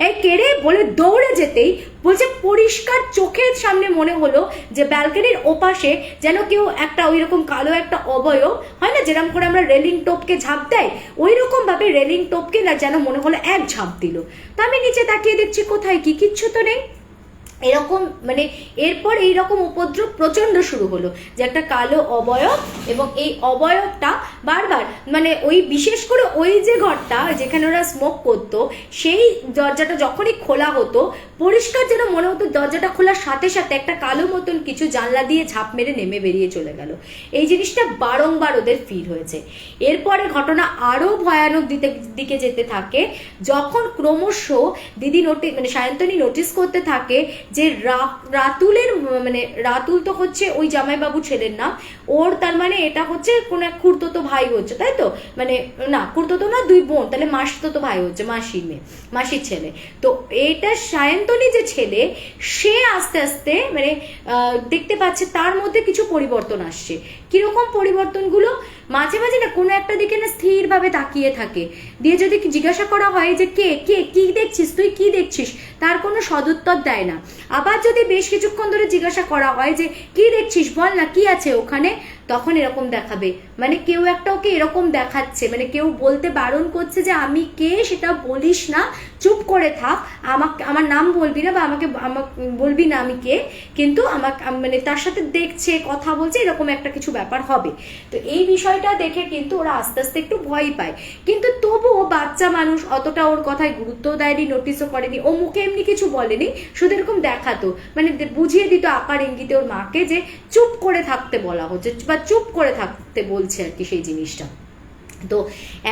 এই কেড়ে বলে দৌড়ে যেতেই বলছে পরিষ্কার চোখের সামনে মনে হলো যে ব্যালকনির ওপাশে যেন কেউ একটা ওই রকম কালো একটা অবয়ব হয় না, যেরকম করে আমরা রেলিং টোপকে ঝাঁপ দেয়, ওই রকম ভাবে রেলিং টোপকে না যেন মনে হলো এক ঝাঁপ দিল। তো আমি নিচে তাকিয়ে দেখছি কোথায় কি, কিচ্ছু তো নেই। এরকম মানে এরপর এইরকম উপদ্রব প্রচন্ড শুরু হলো যে একটা কালো অবয়ব, এবং এই অবয়বটা বারবার মানে ওই বিশেষ করে ওই যে ঘরটা যেখানে ওরা স্মোক করতো সেই দরজাটা যখনই খোলা হতো পরিষ্কার যেন মনে হতো দরজাটা খোলার সাথে সাথে একটা কালো মতন কিছু জানলা দিয়ে ঝাঁপ মেরে নেমে বেরিয়ে চলে গেল। এই জিনিসটা বারংবার ওদের ফিল হয়েছে। এরপরে ঘটনা আরো ভয়ানক দিকে যেতে থাকে, যখন ক্রমশ দিদি মানে সায়ন্তনী নোটিস করতে থাকে যে রাতুলের মানে রাতুল তো হচ্ছে ওই জামাইবাবু ছেলের নাম, ওর তার মানে এটা হচ্ছে কোন এক খুড়তো ভাই হচ্ছে, তাই তো? মানে না খুড়তো না, 2 বোন, তাহলে মাসতো ভাই হচ্ছে, মাসির ছেলে। তো এটা সায়ন্তনী যে ছেলে সে আস্তে আস্তে মানে দেখতে পাচ্ছে তার মধ্যে কিছু পরিবর্তন আসছে। কি কিরকম পরিবর্তনগুলো, মাঝে মাঝে না কোনো একটা দিকে না স্থিরভাবে তাকিয়ে থাকে, দিয়ে যদি জিজ্ঞাসা করা হয় যে কে কে কি দেখছিস, তুই কি দেখছিস, তার কোনো সদুত্তর দেয় না। আবার যদি বেশ কিছুক্ষণ ধরে জিজ্ঞাসা করা হয় যে কি দেখছিস, বল না কি আছে ওখানে, তখন এরকম দেখাবে, মানে কেউ একটা ওকে এরকম দেখাচ্ছে, মানে কেউ বলতে বারণ করছে যে আমি কে সেটা বলিস না, চুপ করে থাক, আমাকে আমার নাম বলবি না বা আমাকে বলবি না আমি কে, কিন্তু আমাকে মানে তার সাথে দেখছে, কথা বলছে, এরকম একটা কিছু ব্যাপার হবে। তো এই বিষয়টা দেখে কিন্তু ওরা আস্তে আস্তে একটু ভয় পায়, কিন্তু তবুও বাচ্চা মানুষ অতটা ওর কথায় গুরুত্ব দেয়নি, নোটিসও করেনি, ও মুখে এমনি কিছু বলেনি, শুধু এরকম দেখাতো, মানে বুঝিয়ে দিত আকার ইঙ্গিতে ওর মাকে যে চুপ করে থাকতে বলা হচ্ছে বা চুপ করে থাকতে বলছে আর কি সেই জিনিসটা। তো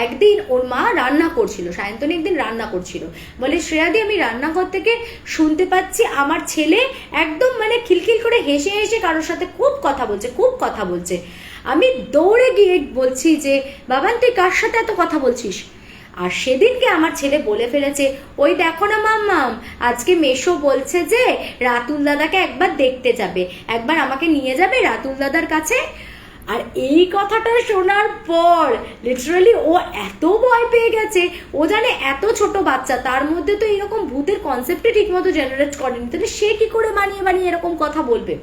একদিন ওর মা রান্না করছিল, সায়ন্তনী একদিন রান্না করছিল, বলে শ্রেয়াদি আমি রান্নাঘর থেকে শুনতে পাচ্ছি আমার ছেলে একদম মানে খিলখিল করে হেসে হেসে কারোর সাথে খুব কথা বলছে, খুব কথা বলছে। আমি দৌড়ে গিয়ে বলছি যে বাবান তুই কার সাথে এত কথা বলছিস? আর সেদিনকে আমার ছেলে বলে ফেলেছে, ওই দেখো না মাম্মাম, আজকে মেশো বলছে যে রাতুল দাদাকে একবার দেখতে যাবে, একবার আমাকে নিয়ে যাবে রাতুল দাদার কাছে। আর এই কথাটা শোনার পর লিটারালি ও এত ভয় পেয়ে গেছে, ও জানে এত ছোট বাচ্চা, তার মধ্যে তো এরকম ভূতের কনসেপ্টে ঠিক মতো জেনারেট করেনি, তাহলে সে কি করে বানিয়ে বানিয়ে এরকম কথা বলবে।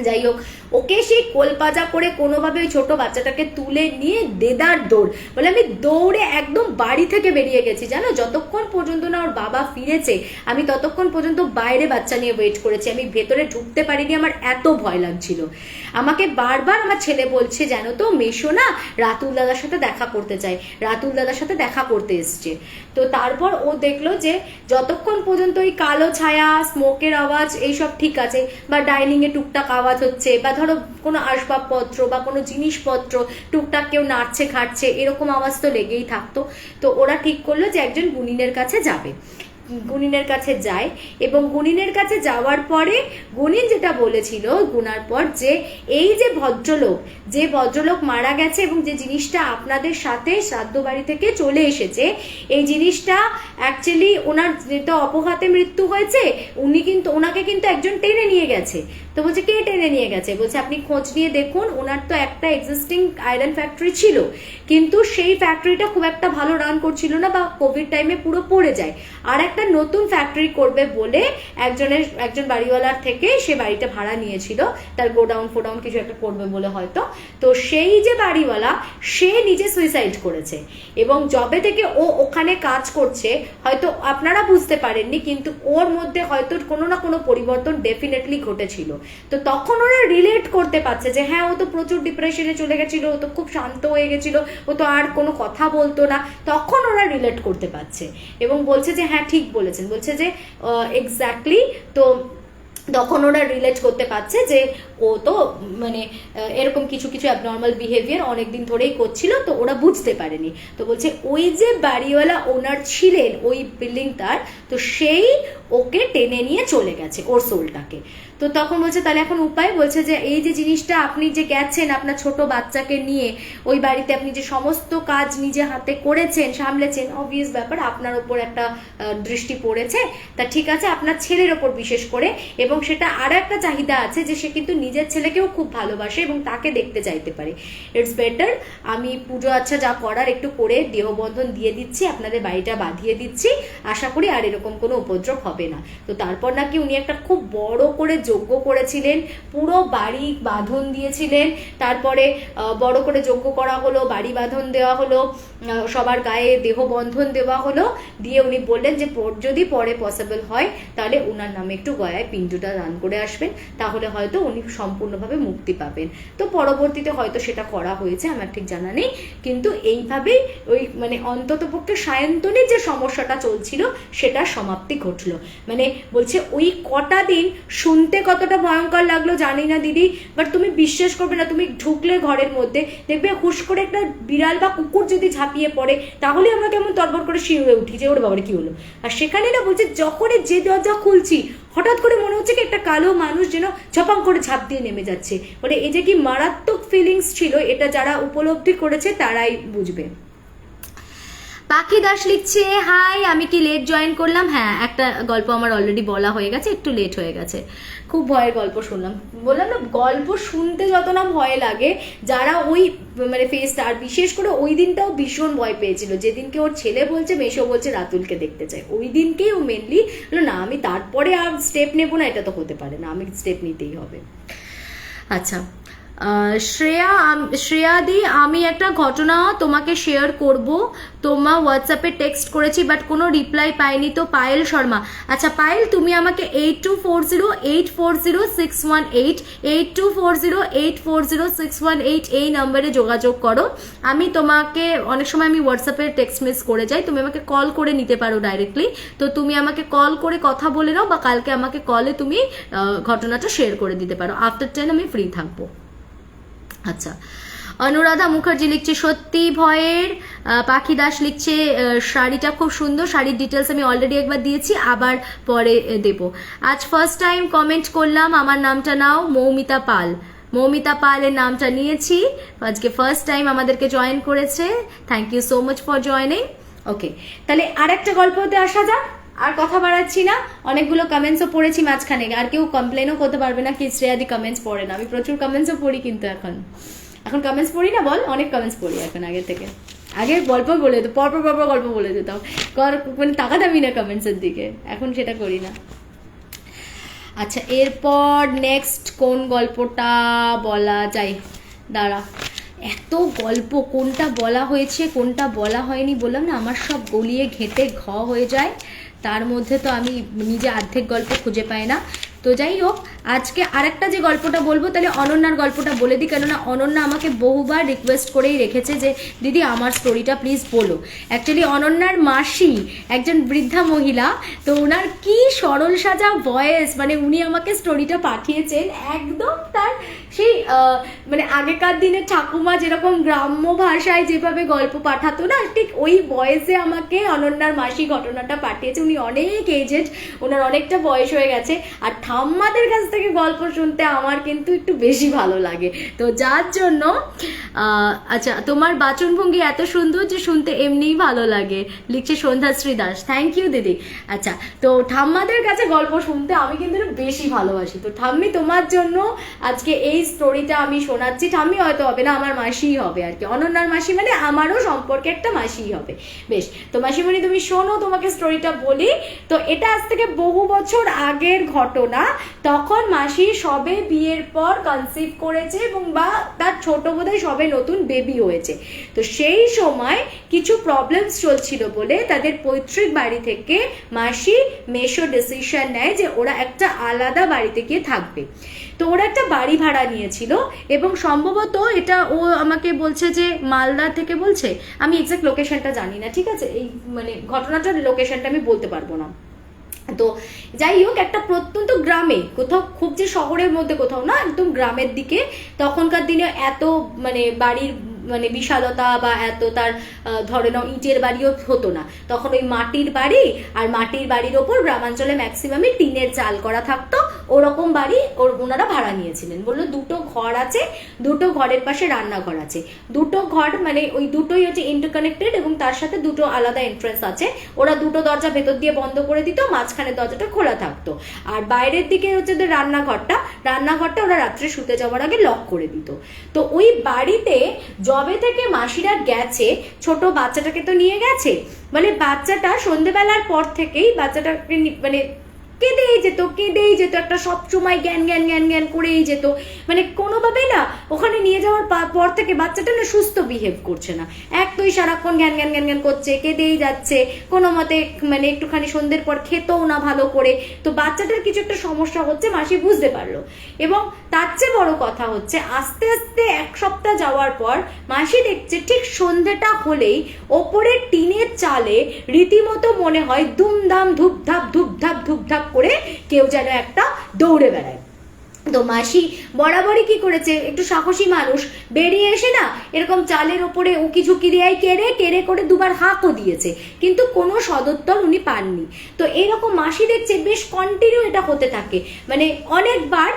যাই হোক, ওকে সেই কোলপাজা করে কোনোভাবে ওই ছোট বাচ্চাটাকে তুলে নিয়ে দেদার দৌড়, বলে আমি দৌড়ে একদম বাড়ি থেকে বেরিয়ে গেছি, জানো যতক্ষণ পর্যন্ত না ওর বাবা ফিরেছে আমি ততক্ষণ পর্যন্ত বাইরে বাচ্চা নিয়ে ওয়েট করেছি, আমি ভেতরে ঢুকতে পারিনি, আমার এত ভয় লাগছিল। আমাকে বারবার আমার ছেলে বলছে জানো তো মেশো না রাতুল দাদার সাথে দেখা করতে চাই, রাতুল দাদার সাথে দেখা করতে এসছে। তো তারপর ও দেখলো যে যতক্ষণ পর্যন্ত ওই কালো ছায়া, স্মোকের আওয়াজ এইসব ঠিক আছে, বা ডাইনিংয়ে টুকটাক আওয়াজ হচ্ছে, বা ধরো কোনো আসবাবপত্র বা কোনো জিনিসপত্র টুকটাক কেউ নাড়ছে ঘাটছে, এরকম আওয়াজ তো লেগেই থাকতো। তো ওরা ঠিক করলো যে একজন গুণিনের কাছে যাবে, গুণিনের কাছে যায়, এবং গুণিনের কাছে যাওয়ার পরে গুণিন যেটা বলেছিল গুনার পর, যে এই যে ভদ্রলোক মারা গেছে এবং যে জিনিসটা আপনাদের সাথে শ্রাদ্ধ বাড়ি থেকে চলে এসেছে, এই জিনিসটা অ্যাকচুয়ালি ওনার যেটা অপঘাতে মৃত্যু হয়েছে, ওনাকে কিন্তু একজন টেনে নিয়ে গেছে। তো বলছে কে টেনে নিয়ে গেছে? বলছে আপনি খোঁজ নিয়ে দেখুন, ওনার তো একটা এক্সিস্টিং আয়রন ফ্যাক্টরি ছিল, কিন্তু সেই ফ্যাক্টরিটা খুব একটা ভালো রান করছিল না বা কোভিড টাইমে পুরো পড়ে যায়, আর একটা নতুন ফ্যাক্টরি করবে বলে একজন বাড়িওয়ালার থেকে সে বাড়িটা ভাড়া নিয়েছিল, তার গোডাউন ফোডাউন কিছু একটা করবে বলে হয়তো। তো সেই যে বাড়িওয়ালা সে নিজে সুইসাইড করেছে, এবং জবে থেকে ও ওখানে কাজ করছে, হয়তো আপনারা বুঝতে পারেননি, কিন্তু ওর মধ্যে হয়তো কোনো না কোনো পরিবর্তন ডেফিনেটলি ঘটেছিল। তো তখন ওরা রিলেট করতে পারছে যে হ্যাঁ ও তো প্রচুর ডিপ্রেশনে চলে গেছিল, ও তো খুব শান্ত হয়ে গেছিল, ও তো আর কোনো কথা বলতো না, তখন ওরা রিলেট করতে পারছে এবং বলছে যে হ্যাঁ ঠিক বলেছেন, বলছে যে এক্স্যাক্টলি। তো তখন ওরা রিলেট করতে পারছে যে ও তো মানে এরকম কিছু কিছু অ্যাবনর্মাল বিহেভিয়ার অনেকদিন ধরেই করছিল, তো ওরা বুঝতে পারেনি। তো বলছে ওই যে বাড়িওয়ালা ওনার ছিলেন ওই বিল্ডিংটার, তো সেই ওকে টেনে নিয়ে চলে গেছে ওর সোলটাকে। তো তখন বলছে তাহলে এখন উপায়, বলছে যে এই যে জিনিসটা আপনি যে গেছেন আপনার ছোট বাচ্চাকে নিয়ে ওই বাড়িতে, আপনি যে সমস্ত কাজ নিজে হাতে করেছেন, সামলেছেন, অবভিয়াস ব্যাপার আপনার ওপর একটা দৃষ্টি পড়েছে, তা ঠিক আছে আপনার ছেলের ওপর বিশেষ করে, এবং সেটা আর একটা চাহিদা আছে যে সে কিন্তু নিজের ছেলেকেও খুব ভালোবাসে এবং তাকে দেখতে চাইতে পারে। ইটস বেটার আমি পুজো আচ্ছা যা করার একটু করে দেহবন্ধন দিয়ে দিচ্ছি, আপনাদের বাড়িটা বাঁধিয়ে দিচ্ছি, আশা করি আর এরকম কোনো উপদ্রব হবে না। তো তারপর নাকি উনি একটা খুব বড় করে যজ্ঞ করেছিলেন, পুরো বাড়ি বাঁধন দিয়েছিলেন, তারপরে বড় করে যজ্ঞ করা হলো, বাড়ি বাঁধন দেওয়া হলো, সবার গায়ে দেহবন্ধন দেওয়া হলো, দিয়ে উনি বললেন যে যদি পরে পসিবল হয় তাহলে ওনার নামে একটু গয়ায় পিণ্ডটা দান করে আসবেন, তাহলে হয়তো উনি সম্পূর্ণভাবে মুক্তি পাবেন। তো পরবর্তীতে হয়তো সেটা করা হয়েছে, আমার ঠিক জানা নেই, কিন্তু এইভাবেই ওই মানে অন্ততপক্ষে সায়ন্তনীর যে সমস্যাটা চলছিল সেটার সমাপ্তি ঘটলো। মানে বলছে ওই কটা দিন শুনতে কতটা ভয়ঙ্কর লাগলো জানি না দিদি, বাট তুমি বিশ্বাস করবে না, তুমি ঢুকলে ঘরের মধ্যে দেখবে হুশ করে একটা বিড়াল বা কুকুর যদি ঝাঁপিয়ে পড়ে তাহলে আমরা কেমন তড়বড় করে শিউরে উঠি যে ওর বাবার কি হলো। আর সেখানে না বলছে যখনই যে দরজা খুলছি হঠাৎ করে মনে হচ্ছে কি একটা কালো মানুষ যেন ঝপাং করে ঝাঁপ দিয়ে নেমে যাচ্ছে। বলে এই যে কি মারাত্মক ফিলিংস ছিল, এটা যারা উপলব্ধি করেছে তারাই বুঝবে। পাখি দাস লিখছে হাই, আমি কি লেট জয়েন করলাম? হ্যাঁ, একটা গল্প আমার অলরেডি বলা হয়ে গেছে, একটু লেট হয়ে গেছে। খুব ভয়ের গল্প শুনলাম, বললাম না গল্প শুনতে যত না ভয় লাগে, যারা ওই মানে ফেসটা, আর বিশেষ করে ওই দিনটাও ভীষণ ভয় পেয়েছিল, যেদিনকে ওর ছেলে বলছে মেশো বলছে রাতুলকে দেখতে চাই, ওই দিনকেই ও মেনলি না আমি তারপরে আর স্টেপ নেবো না, এটা তো হতে পারে না, আমি স্টেপ নিতেই হবে। আচ্ছা, শ্রেয়া দি, আমি একটা ঘটনা তোমাকে শেয়ার করব, তোমার হোয়াটসঅ্যাপে টেক্সট করেছি বাট কোনো রিপ্লাই পাইনি। তো পায়েল শর্মা, আচ্ছা পায়েল, তুমি আমাকে 8240840618 8240840618 এই নাম্বারে যোগাযোগ করো। আমি তোমাকে অনেক সময় আমি হোয়াটসঅ্যাপে টেক্সট মেস করে যাই, তুমি আমাকে কল করে নিতে পারো ডাইরেক্টলি। তো তুমি আমাকে কল করে কথা বলে নাও, বা কালকে আমাকে কলে তুমি ঘটনাটা শেয়ার করে দিতে পারো। আফটার 10 আমি ফ্রি থাকবো। আচ্ছা, অনুরাধা মুখার্জি লিখছে সত্যি ভয়ের। পাখি দাস লিখছে শাড়িটা খুব সুন্দর, শাড়ির ডিটেলস আমি অলরেডি একবার দিয়েছি, আবার পরে দেব। আজ ফার্স্ট টাইম কমেন্ট করলাম, আমার নামটা নাও। মৌমিতা পাল, মৌমিতা পালের নামটা নিয়েছি, আজকে ফার্স্ট টাইম আমাদেরকে জয়েন করেছে। Thank you so much for joining. Okay, তাহলে আর একটা গল্পতে আসা যাক, আর কথা বাড়াচ্ছি না, অনেকগুলো কমেন্টসও পড়েছি মাঝখানে, আর কেউ কমপ্লেনও করতে পারবে না কি শ্রেয়াদি কমেন্টস পড়ে না। আমি প্রচুর কমেন্টসও পড়ি, কিন্তু এখন কমেন্টস পড়ি না, বল, অনেক কমেন্টস পড়ি এখন আগের থেকে। আগে গল্প বলে দিত, পরপর গল্প বলে দিতাম, মানে তাকাতামই না কমেন্টসের দিকে, এখন সেটা করি না। আচ্ছা, এরপর নেক্সট কোন গল্পটা বলা যায়, দাঁড়া, এত গল্প কোনটা বলা হয়েছে কোনটা বলা হয়নি, বললাম না আমার সব গলিয়ে ঘেঁটে হয়ে যায়, তার মধ্যে তো আমি নিজে অর্ধেক গল্প খুঁজে পাই না। তো যাই হোক, আজকে আরেকটা যে গল্পটা বলবো, তাহলে অনন্যার গল্পটা বলে দিই, কেননা অনন্যা আমাকে বহুবার রিকোয়েস্ট করেই রেখেছে যে দিদি আমার স্টোরিটা প্লিজ বলো। অ্যাকচুয়ালি অনন্যার মাসি একজন বৃদ্ধা মহিলা, তো ওনার কি সরল সাজা ভয়েস, মানে উনি আমাকে স্টোরিটা পাঠিয়েছেন একদম তার সেই মানে আগেকার দিনে ঠাকুমা যেরকম গ্রাম্য ভাষায় যেভাবে গল্প পাঠাতো না, ঠিক ওই ভয়েসে আমাকে অনন্যার মাসি ঘটনাটা পাঠিয়েছে। উনি অনেক এজেড, ওনার অনেকটা বয়স হয়ে গেছে, আর ঠাম্মাদের কাছ থেকে গল্প শুনতে আমার কিন্তু একটু বেশি ভালো লাগে, তো যার জন্য আচ্ছা, তোমার বাচনভঙ্গি এত সুন্দর যে শুনতে এমনিই ভালো লাগে, লিখছে সন্ধ্যাশ্রী দাস। থ্যাংক ইউ দিদি। আচ্ছা, তো ঠাম্মাদের কাছে গল্প শুনতে আমি কিন্তু বেশি ভালোবাসি, তো ঠাম্মি তোমার জন্য আজকে এই স্টোরিটা আমি শোনাচ্ছি। ঠাম্মি হয়তো হবে না, আমার মাসিই হবে আর কি, অনন্যার মাসি মানে আমারও সম্পর্কে একটা মাসিই হবে। বেশ, তো মাসিমণি তুমি শোনো, তোমাকে স্টোরিটা বলি। তো এটা আজ থেকে বহু বছর আগের ঘটনা, তখন মাসি সবে বিয়ের পর কনসিভ করেছে, এবং বা তার ছোট বোধহয় সবে নতুন বেবি হয়েছে। তো সেই সময় কিছু প্রবলেমস চলছিল বলে তাদের পৈতৃক বাড়ি থেকে মাসি মেশো ডিসিশন নেয় যে ওরা একটা আলাদা বাড়িতে গিয়ে থাকবে। তো ওরা একটা বাড়ি ভাড়া নিয়েছিল, এবং সম্ভবত এটা ও আমাকে বলছে যে মালদা থেকে বলছে, আমি এক্সাক্ট লোকেশনটা জানি না, ঠিক আছে, এই মানে ঘটনাটার লোকেশনটা আমি বলতে পারবো না। তো যাই হোক, একটা প্রত্যন্ত গ্রামে, কোথাও খুব যে শহরের মধ্যে কোথাও না, একদম গ্রামের দিকে। তখনকার দিনে এত মানে বাড়ির মানে বিশালতা বা এত তার ধরে নাও ইটের বাড়িও হতো না, তখন ওই মাটির বাড়ি, আর মাটির বাড়ির ওপর গ্রামাঞ্চলে ম্যাক্সিমামই টিনের চাল করা থাকতো, ওরকম বাড়ি ওনারা ভাড়া নিয়েছিলেন। বললো দুটো ঘর আছে, দুটো ঘরের পাশে রান্নাঘর আছে, দুটো ঘর মানে ওই দুটোই হচ্ছে ইন্টারকানেক্টেড, এবং তার সাথে দুটো আলাদা এন্ট্রান্স আছে। ওরা দুটো দরজা ভেতর দিয়ে বন্ধ করে দিত, মাঝখানের দরজাটা খোলা থাকতো, আর বাইরের দিকে হচ্ছে রান্নাঘরটা ওরা রাত্রে শুতে যাওয়ার আগে লক করে দিত। তো ওই বাড়িতে জবে থেকে মাসিরা গেছে, ছোট বাচ্চাটাকে তো নিয়ে গেছে, মানে বাচ্চাটা সন্ধ্যেবেলার পর থেকেই বাচ্চাটাকে মানে কেঁদেই যেত, একটা সবসময় জ্ঞান করেই যেত, মানে কোনোভাবেই না ওখানে নিয়ে যাওয়ার পর থেকে বাচ্চাটা না সুস্থ বিহেভ করছে না, এক তুই সারাক্ষণ জ্ঞান করছে, কেঁদেই যাচ্ছে, কোনো মতে মানে একটুখানি সন্ধ্যের পর খেতেও না ভালো করে। তো বাচ্চাটার কিছু একটা সমস্যা হচ্ছে মাসি বুঝতে পারলো, এবং তার চেয়ে বড় কথা হচ্ছে আস্তে আস্তে এক সপ্তাহ যাওয়ার পর মাসি দেখছে ঠিক সন্ধ্যেটা হলেই ওপরের টিনের চালে রীতিমতো মনে হয় দুমদাম ধূপধাপ করে কেউ যেন একটা দৌড়ে বেড়ায়। তো মাসি বরাবরই কি করেছে, একটু সাহসী মানুষ, বেরিয়ে এসে না এরকম চালের ওপরে উকি ঝুঁকি দিয়ে কেড়ে কেড়ে করে দুবার হাঁকও দিয়েছে, কিন্তু কোনো সদুত্তর উনি পাননি। তো এরকম মাসি দেখছে বেশ কন্টিনিউ এটা হতে থাকে, মানে অনেকবার,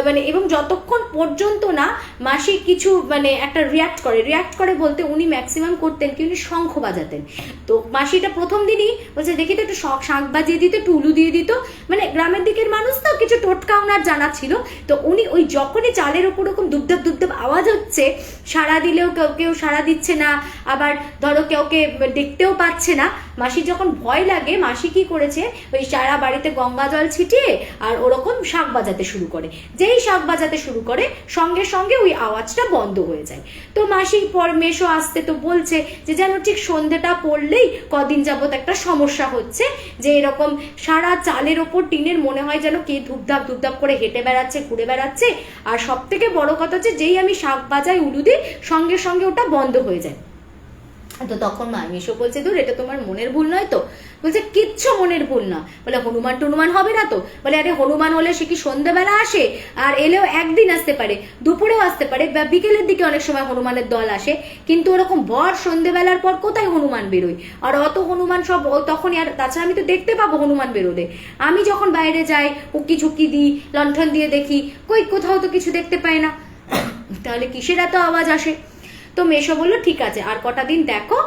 মানে এবং যতক্ষণ পর্যন্ত না মাসি কিছু মানে একটা রিয়াক্ট করে বলতে উনি ম্যাক্সিমাম করতেন কি, উনি শঙ্খ বাজাতেন। তো মাসিটা প্রথম দিনই বলছে দেখি তো একটু শাঁখ বাজিয়ে দিত, একটু উলু দিয়ে দিত, মানে গ্রামের দিকের মানুষ তো কিছু টোটকা ওনার জানা ছিল। তো উনি ওই যখনই চালের ওপর ওরকম দুবদাব দুবদাব আওয়াজ হচ্ছে, সাড়া দিলেও কেউ সাড়া দিচ্ছে না, আবার ধরো কেউকে দেখতেও পাচ্ছে না, মাসির যখন ভয় লাগে মাসি কি করেছে, ওই সারা বাড়িতে গঙ্গা জল ছিটিয়ে আর ওরকম শাঁখ বাজাতে শুরু করে। যেই শাঁখ বাজাতে শুরু করে সঙ্গে সঙ্গে ওই আওয়াজটা বন্ধ হয়ে যায়। তো মাসি পর মেশো আসতে তো বলছে যে যেন ঠিক সন্ধ্যেটা পড়লেই কদিন যাবত একটা সমস্যা হচ্ছে, যে এরকম সারা চালের ওপর টিনের মনে হয় যেন কে ধুপধাপ ধুপধাপ করে হেঁটে বেড়াচ্ছে, ঘুরে বেড়াচ্ছে। আর সব থেকে বড় কথা হচ্ছে যেই আমি শাঁখ বাজাই উলু দিই সঙ্গে সঙ্গে ওটা বন্ধ হয়ে যায়। তো তখন মেশো বলছে দূর এটা তোমার মনের ভুল নয় তো? বলছে কিচ্ছু মনের ভুল না। বলে হনুমান টনুমান হবে না তো? বলে আরে হনুমান হলে সে কি সন্ধ্যেবেলা আসে? আর এলেও একদিন আসতে পারে, দুপুরেও আসতে পারে, বা বিকেলের দিকে অনেক সময় হনুমানের দল আসে, কিন্তু ওরকম ভর সন্ধ্যেবেলার পর কোথায় হনুমান বেরোয়? আর অত হনুমান সব তখনই, আর তাছাড়া আমি তো দেখতে পাবো হনুমান বেরোলে, আমি যখন বাইরে যাই উকি ঝুঁকি দিই, লণ্ঠন দিয়ে দেখি, কোথাও তো কিছু দেখতে পাই না, তাহলে কিসের এত আওয়াজ আসে? তো মেশো বললো ঠিক আছে আর কটা দিন দেখো,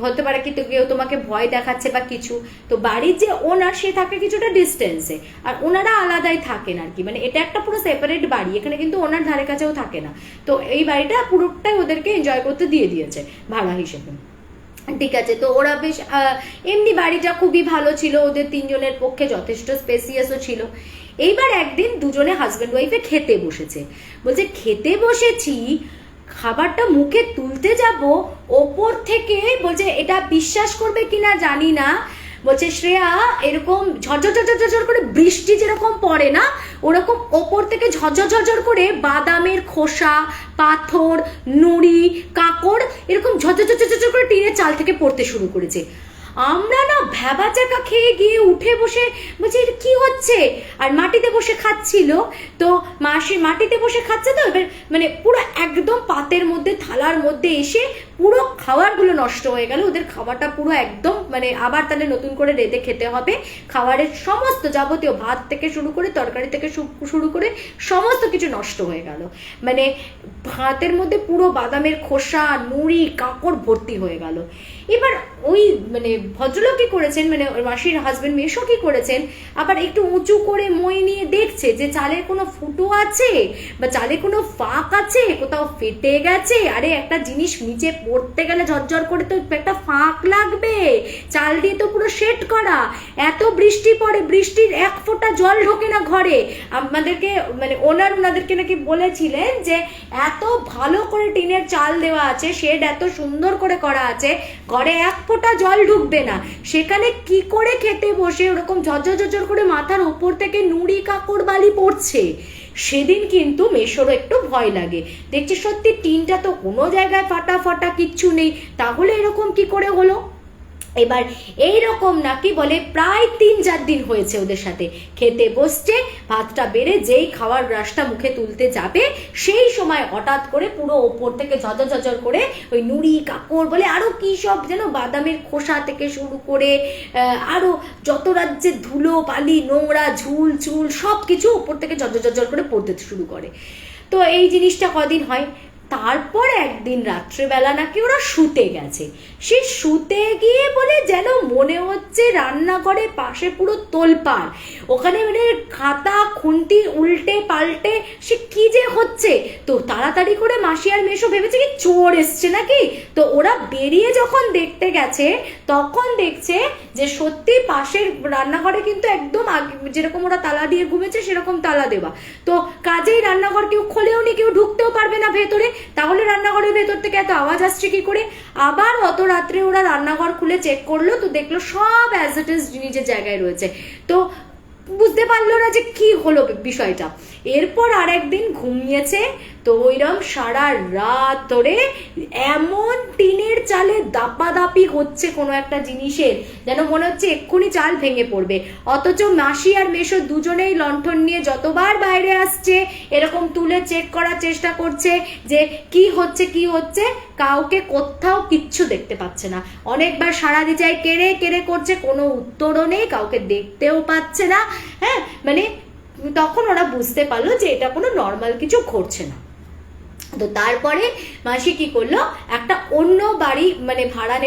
হতে পারে কিন্তু কেউ তোমাকে ভয় দেখাচ্ছে বা কিছু। তো বাড়ির যে ওনার সে থাকে কিছুটা ডিস্টেন্সে, আর ওনারা আলাদাই থাকেন আর কি, মানে এটা একটা পুরো সেপারেট বাড়ি, এখানে কিন্তু ওনার ধারে কাছেও থাকে না। তো এই বাড়িটা পুরোটাই ওদেরকে এনজয় করতে দিয়ে দিয়েছে ভাড়া হিসেবে। ঠিক আছে, তো ওরা বেশ এমনি বাড়িটা খুবই ভালো ছিল, ওদের তিনজনের পক্ষে যথেষ্ট স্পেসিয়াসও ছিল। এইবার একদিন দুজনে হাজব্যান্ড ওয়াইফে খেতে বসেছে, বলছে খেতে বসেছি, খাবারটা মুখে তুলতে যাব, ওপর থেকে বলছে এটা বিশ্বাস করবে কিনা জানি না, বলছে শ্রেয়া এরকম ঝরঝর করে বৃষ্টি যেরকম পড়ে না, ওরকম ওপর থেকে ঝরঝর করে বাদামের খোসা, পাথর, নুড়ি, কাকড় এরকম ঝরঝর করে টিনের চাল থেকে পড়তে শুরু করেছে। আমরা না ভ্যাবা চাকা খেয়ে গিয়ে উঠে বসে বলছি এটা কি হচ্ছে, আর মাটিতে বসে খাচ্ছিল। তো মাসি মাটিতে বসে খাচ্ছে, তো এবার মানে পুরো একদম পাতের মধ্যে থালার মধ্যে এসে পুরো খাবারগুলো নষ্ট হয়ে গেল, ওদের খাবারটা পুরো একদম মানে আবার তাহলে নতুন করে রেঁধে খেতে হবে। খাবারের সমস্ত যাবতীয় ভাত থেকে শুরু করে তরকারি থেকে শুরু করে সমস্ত কিছু নষ্ট হয়ে গেল, মানে ভাতের মধ্যে পুরো বাদামের খোসা, নুড়ি, কাকড় ভর্তি হয়ে গেল। এবার ওই মানে ভদ্রলোক কি করেছেন, মানে মাসির হাজবেন্ড মেশো কি করেছেন, আবার একটু উঁচু করে মই নিয়ে দেখছে যে চালের কোনো ফুটো আছে বা চালে কোনো ফাঁক আছে, কোথাও ফেটে গেছে। আরে একটা জিনিস নিচে পড়তে গেলে ঝরঝর করে তো একটা ফাঁক লাগবে, চাল দিয়ে তো পুরো সেট করা, এত বৃষ্টি পড়ে, বৃষ্টির এক ফোঁটা জল ঢোকে না ঘরে। আমাদেরকে মানে ওনাদেরকে নাকি বলেছিলেন যে এত ভালো করে টিনের চাল দেওয়া আছে, শেড এত সুন্দর করে করা আছে, ঘরে এক ফোঁটা জল ঢুকবে না। সেখানে কি করে খেতে বসে ওরকম ঝরঝর করে মাথার উপর থেকে নুড়ি, কাকড়, বালি পড়ছে। সেদিন কিন্তু মেশোরও একটু ভয় লাগে, দেখছি সত্যি টিনটা তো কোনো জায়গায় ফাটা কিচ্ছু নেই, তাহলে এরকম কি করে হলো? এবার এইরকম নাকি বলে প্রায় 3-4 দিন হয়েছে ওদের সাথে। খেতে বসছে, ভাতটা বেড়ে যেই খাওয়ার গ্রাসটা মুখে তুলতে যাবে সেই সময় হঠাৎ করে পুরো ওপর থেকে ঝরঝর করে ওই নুড়ি, কাকড় বলে আরো কি সব যেন বাদামের খোসা থেকে শুরু করে আরো যত রাজ্যের ধুলো, বালি, নোংরা, ঝুল চুল সব কিছু ওপর থেকে ঝরঝর করে পড়তে শুরু করে। তো এই জিনিসটা কদিন হয়, তারপর একদিন রাত্রেবেলা নাকি ওরা শুতে গেছে। সে শুতে গিয়ে বলে যেন মনে হচ্ছে রান্নাঘরে পাশে পুরো তোলপাড়, ওখানে মানে খাতা খুন্তি উল্টে পাল্টে সে কি যে হচ্ছে। তো তাড়াতাড়ি করে মাসি আর মেশো ভেবেছে কি চোর এসছে নাকি। তো ওরা বেরিয়ে যখন দেখতে গেছে তখন দেখছে যে সত্যি পাশের রান্নাঘরে কিন্তু একদম যেরকম ওরা তালা দিয়ে ঘুমেছে সেরকম তালা দেওয়া। তো কাজেই রান্নাঘর কেউ খোলেও নি, কেউ ঢুকতেও পারবে না ভেতরে, তাহলে রান্নাঘরের ভেতর থেকে এত আওয়াজ আসছে কি করে? আবার অত রাত্রে ওরা রান্নাঘর খুলে চেক করলো, তো দেখলো সব অ্যাজ ইট ইজ নিজের জায়গায় রয়েছে। তো বুঝতে পারলো না যে কি হলো বিষয়টা। এরপর আর একদিন ঘুমিয়েছে, তো তো ওইরকম সারা রাত ধরে এমন টিনের চালে দাপাদাপি হচ্ছে কোনো একটা জিনিসের, যেন মনে হচ্ছে এক্ষুনি চাল ভেঙে পড়বে। অথচ মাসি আর মেশো দুজনেই লণ্ঠন নিয়ে যতবার বাইরে আসছে এরকম তুলে চেক করার চেষ্টা করছে যে কি হচ্ছে কি হচ্ছে, কাউকে কোথাও কিচ্ছু দেখতে পাচ্ছে না। অনেকবার সারা দিচায় কেড়ে কেড়ে করছে, কোনো উত্তরও নেই, কাউকে দেখতেও পাচ্ছে না। হ্যাঁ, মানে তখন ওরা বুঝতে পারলো যে এটা কোনো নর্মাল কিছু ঘটছে না। তো তারপরে মাসি কি করলো, একটা অন্য বাড়ি মানে ভাড়া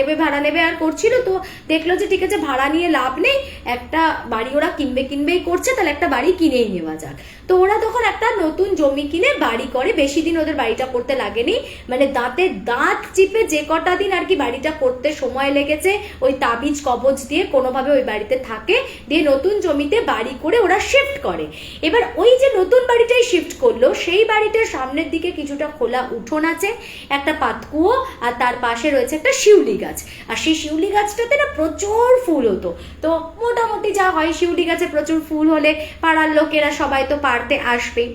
নেবে আর করছিল, তো দেখলো যে ঠিক আছে ভাড়া নিয়ে লাভ নেই, একটা বাড়ি ওরা কিনবেই করছে, তাহলে একটা বাড়ি কিনেই নেওয়া যাক। তো ওরা তখন একটা নতুন জমি কিনে বাড়ি করে। বেশি দিন ওদের বাড়িটা করতে লাগেনি, মানে দাঁতে দাঁত চিপে যে কটা দিন আর কি বাড়িটা করতে সময় লেগেছে, ওই তাবিজ কবজ দিয়ে কোনোভাবে ওই বাড়িতে থাকে, দিয়ে নতুন জমিতে বাড়ি করে ওরা শিফট করে। এবার ওই যে নতুন বাড়িটাই শিফট করলো, সেই বাড়িটার সামনের দিকে কিছুটা খোলা উঠোন আছে, একটা পাতকুয়ো, আর তার পাশে রয়েছে একটা শিউলি গাছ। আর সেই শিউলি গাছটাতে না প্রচুর ফুল হতো। তো মোটামুটি যা হয়, শিউলি গাছে প্রচুর ফুল হলে পাড়ার লোকেরা সবাই তো পারতে আসবেই।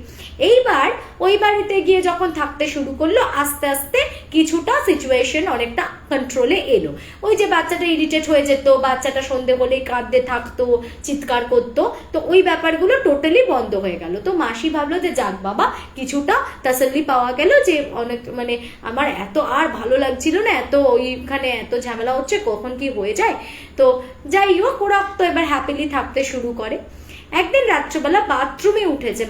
এইবার ওই বাড়িতে গিয়ে যখন থাকতে শুরু করলো, আস্তে আস্তে কিছুটা সিচুয়েশন অনেকটা কন্ট্রোলে এলো। ওই যে বাচ্চাটা ইরিটেট হয়ে যেত, বাচ্চাটা সন্ধে হলেই কাঁদতে থাকতো, চিৎকার করতো, তো ওই ব্যাপারগুলো টোটালি বন্ধ হয়ে গেল। তো মাসি ভাবলো যে যাক বাবা, কিছুটা তাসাল্লি পাওয়া গেল, যে অনেক মানে আমার এত আর ভালো লাগছিল না, এত ওইখানে এত ঝামেলা হচ্ছে, কখন কি হয়ে যায়। তো যাই হোক, ওরা তো এবার হ্যাপিলি থাকতে শুরু করে। একদিন রাত্রবেলা বাথরুমে উঠেছে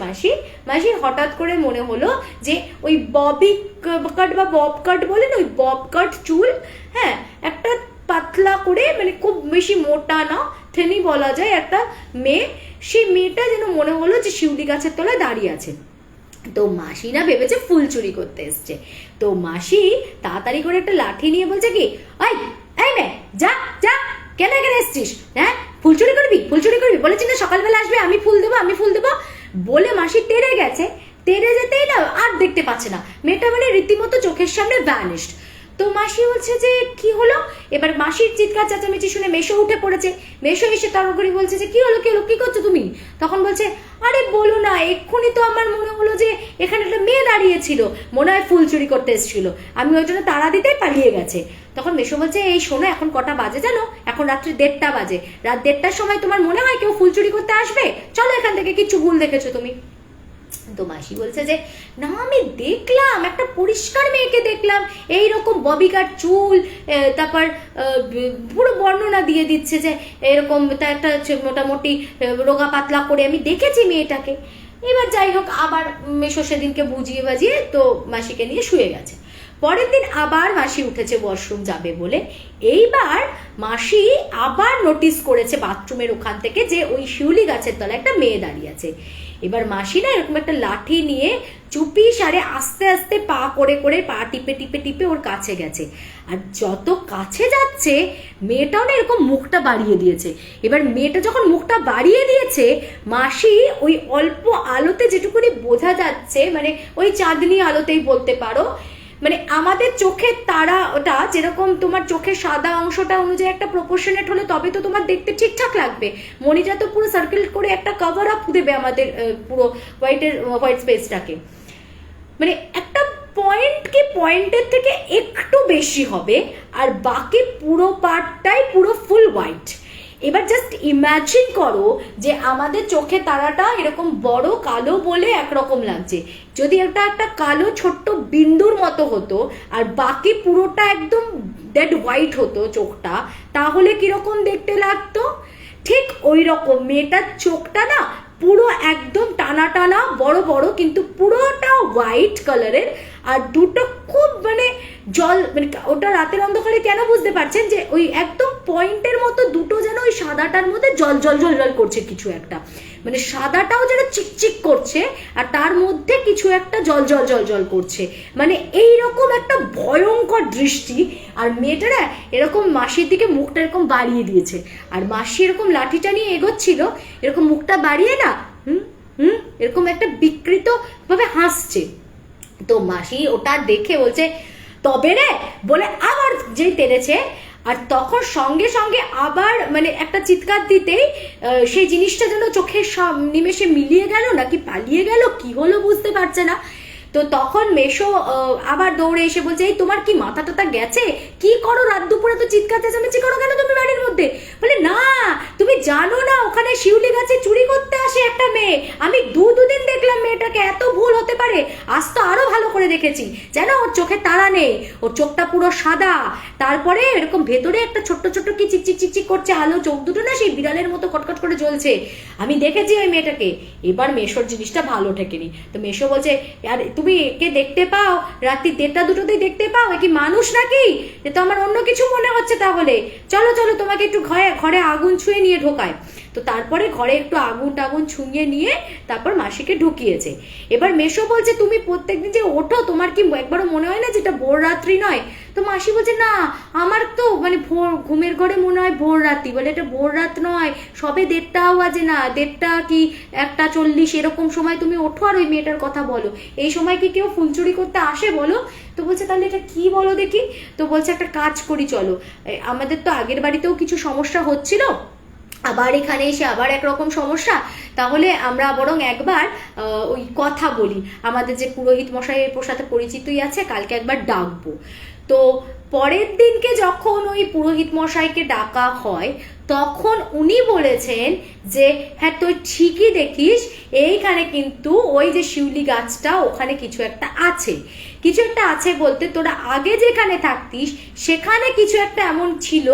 মাসির হঠাৎ করে মনে হলো যে ওই ববি কাট বা বব কাট বলেন, ওই বব কাট চুল, হ্যাঁ, একটা পাতলা করে, মানে খুব বেশি মোটা না, থেনি বলা যায়, একটা মেয়ে, সেই মেয়েটা যেন মনে হলো যে শিউলি গাছের তলায় দাঁড়িয়ে আছে। তো মাসি না ভেবেছে ফুল চুরি করতে এসছে। তো মাসি তাড়াতাড়ি করে একটা লাঠি নিয়ে বলছে কি, এই মে যা যা, কেন এসছিস, হ্যাঁ, ফুল চুরি করবি বলেছি না সকালবেলা আসবে, আমি ফুল দেবো বলে মাসি তেড়ে গেছে। তেড়ে যেতেই না আর দেখতে পাচ্ছে না, মেয়েটা মানে রীতিমতো চোখের সামনে ভ্যানিশড। তো মাসি বলছে যে কি হলো। এবার মাসির চিৎকার চেঁচামেচি শুনে মেশো উঠে পড়েছে। মেশো এসে তরকারি বলছে যে কি হলো কি করছো তুমি। তখন বলছে, আরে বলো না, এক্ষুনি তো আমার মনে হলো যে এখানে একটা মেয়ে দাঁড়িয়েছিল, মনে হয় ফুল চুরি করতে এসেছিল, আমি ওই জন্য তাড়া দিতেই পালিয়ে গেছে। তখন মেশো বলছে, এই শোনো, এখন কটা বাজে জানো, এখন রাত্রি 1:30 বাজে, রাত 1:30টার সময় তোমার মনে হয় কেউ ফুল চুরি করতে আসবে, চলো এখান থেকে, কিছু ভুল দেখেছো তুমি। তো মাসি বলছে যে না, আমি দেখলাম একটা পরিষ্কার মেয়েকে দেখলাম, এইরকম ববিকার চুল, তারপর পুরো বর্ণনা দিয়ে দিচ্ছে যে এরকম একটা মোটামুটি রোগা পাতলা করে, আমি দেখেছি মেয়েটাকে। এবার যাই হোক, আবার মেশো সেদিনকে বুঝিয়ে বাজিয়ে তো মাসিকে নিয়ে শুয়ে গেছে। পরের দিন আবার মাসি উঠেছে ওয়াশরুম যাবে বলে। এইবার মাসি আবার নোটিস করেছে বাথরুমের ওখান থেকে যে ওই শিউলি গাছের তলায় একটা মেয়ে দাঁড়িয়ে আছে। এবার মাসি না এরকম একটা লাঠি নিয়ে চুপি সারে আস্তে আস্তে পা করে পা টিপে ওর কাছে গেছে। আর যত কাছে যাচ্ছে মেয়েটাও না এরকম মুখটা বাড়িয়ে দিয়েছে। এবার মেয়েটা যখন মুখটা বাড়িয়ে দিয়েছে, মাসি ওই অল্প আলোতে যেটুকুনি বোঝা যাচ্ছে, মানে ওই চাঁদনি আলোতেই বলতে পারো, মানে আমাদের চোখের তারা ওটা যেরকম তোমার চোখের সাদা অংশটা অনুযায়ী একটা প্রপোর্শনেট হলে তবে তো তোমার দেখতে ঠিকঠাক লাগবে। মনিটা তো পুরো সার্কেল করে একটা কভার আপ দেবে আমাদের পুরো হোয়াইট স্পেসটাকে, মানে একটা পয়েন্টের থেকে একটু বেশি হবে, আর বাকি পুরো পার্টটাই পুরো ফুল হোয়াইট। এবার জাস্ট ইমাজিন করো যে আমাদের চোখে তারাটা এরকম বড় কালো বলে একরকম লাগছে, যদি এটা একটা কালো ছোট্ট বিন্দুর মতো হতো আর বাকি পুরোটা একদম ডেড হোয়াইট হতো চোখটা, তাহলে কিরকম দেখতে লাগতো। ঠিক ওই রকম মেয়েটার চোখটা না পুরো একদম টানা বড় বড়, কিন্তু পুরোটা হোয়াইট কালারের, আর দুটো খুব মানে জল, মানে ওটা রাতের অন্ধকারে কেন বুঝতে পারছেন যে ওই একদম পয়েন্টের মতো দুটো যেন ওই সাদাটার মধ্যে জল করছে কিছু একটা, মানে সাদাটাও যেন চিকচিক করছে আর তার মধ্যে কিছু একটা জল করছে, মানে এইরকম একটা ভয়ঙ্কর দৃষ্টি। আর মেয়েটারা এরকম মাসির দিকে মুখটা এরকম বাড়িয়ে দিয়েছে, আর মাসি এরকম লাঠিটা নিয়ে এগোচ্ছিল, এরকম মুখটা বাড়িয়ে না এরকম একটা বিকৃত ভাবে হাসছে। তো মাসি ওটা দেখে বলছে, তবে রে বলে আবার যেই তেড়েছে, আর তখন সঙ্গে সঙ্গে আবার মানে একটা চিৎকার দিতেই সেই জিনিসটা যেন চোখের নিমেষে মিলিয়ে গেল নাকি পালিয়ে গেল, কি হলো বুঝতে পারছে না। তো তখন মেশো আবার দৌড়ে এসে বলছে, এই তোমার কি মাথা টাথা গেছে, কি করো রাত দুপুরে তো চিৎকার চেঁচামেচি করো কেন তুমি বাড়ির মধ্যে? বলে না তুমি জানো না ওখানে শিউলি গাছে চুরি করতে আসে একটা মেয়ে, আমি দুদিন দেখলাম মেয়েটাকে, এত ভুল হতে পারে? আজ তো আরো ভালো করে দেখেছি, যেন ওর চোখে তারা নেই, ওর চোখটা পুরো সাদা, তারপরে এরকম ভেতরে একটা ছোট্ট ছোট্ট কি চিকচিক চিকচিক করছে আলো, চোখ দুটো না সেই বিড়ালের মতো কটকট করে জ্বলছে, আমি দেখেছি ওই মেয়েটাকে। এবার মেশোর জিনিসটা ভালো ঠেকেনি, তো মেশো বলছে আর তুমি একে দেখতে পাও রাত্রি 1:30 2টোতেই দেখতে পাও, এ কি মানুষ নাকি? এ তো আমার অন্য কিছু মনে হচ্ছে, তাহলে চলো চলো তোমাকে একটু ঘরে আগুন ছুঁয়ে নিয়ে ঢোকায়। তো তারপরে ঘরে একটু আগুন টাগুন ছুঁয়ে নিয়ে তারপর মাসিকে ঢুকিয়েছে। এবার মেশো বলছে তুমি প্রত্যেকদিন যে ওঠো তোমার কি একবারও মনে হয় না যেটা ভোর রাত্রি নয়? তো মাসি বলছে না আমার তো মানে ভোর ঘুমের ঘরে মনে হয় ভোর রাত্রি, বলে এটা ভোর রাত নয়, সবে 1:30টাও বাজে না, 1:30 কি 1:40 এরকম সময় তুমি ওঠো আর ওই মেয়েটার কথা বলো, এই সময় কি কেউ ফুল চুরি করতে আসে বলো? তো বলছে তাহলে এটা কি বলো দেখি? তো বলছে একটা কাজ করি চলো, আমাদের তো আগের বাড়িতেও কিছু সমস্যা হচ্ছিল, আবার এখানে এসে আবার একরকম সমস্যা, তাহলে আমরা বরং একবার ওই কথা বলি, আমাদের যে পুরোহিত মশাইয়ের সাথে পরিচিতই আছে, কালকে একবার ডাকবো। তো পরের দিনকে যখন ওই পুরোহিত মশাইকে ডাকা হয় তখন উনি বলেছেন যে হ্যাঁ তুই ঠিকই দেখিস, এইখানে কিন্তু ওই যে শিউলি গাছটা ওখানে কিছু একটা আছে, কিছু একটা আছে বলতে তোরা আগে যেখানে থাকতিস সেখানে কিছু একটা এমন ছিল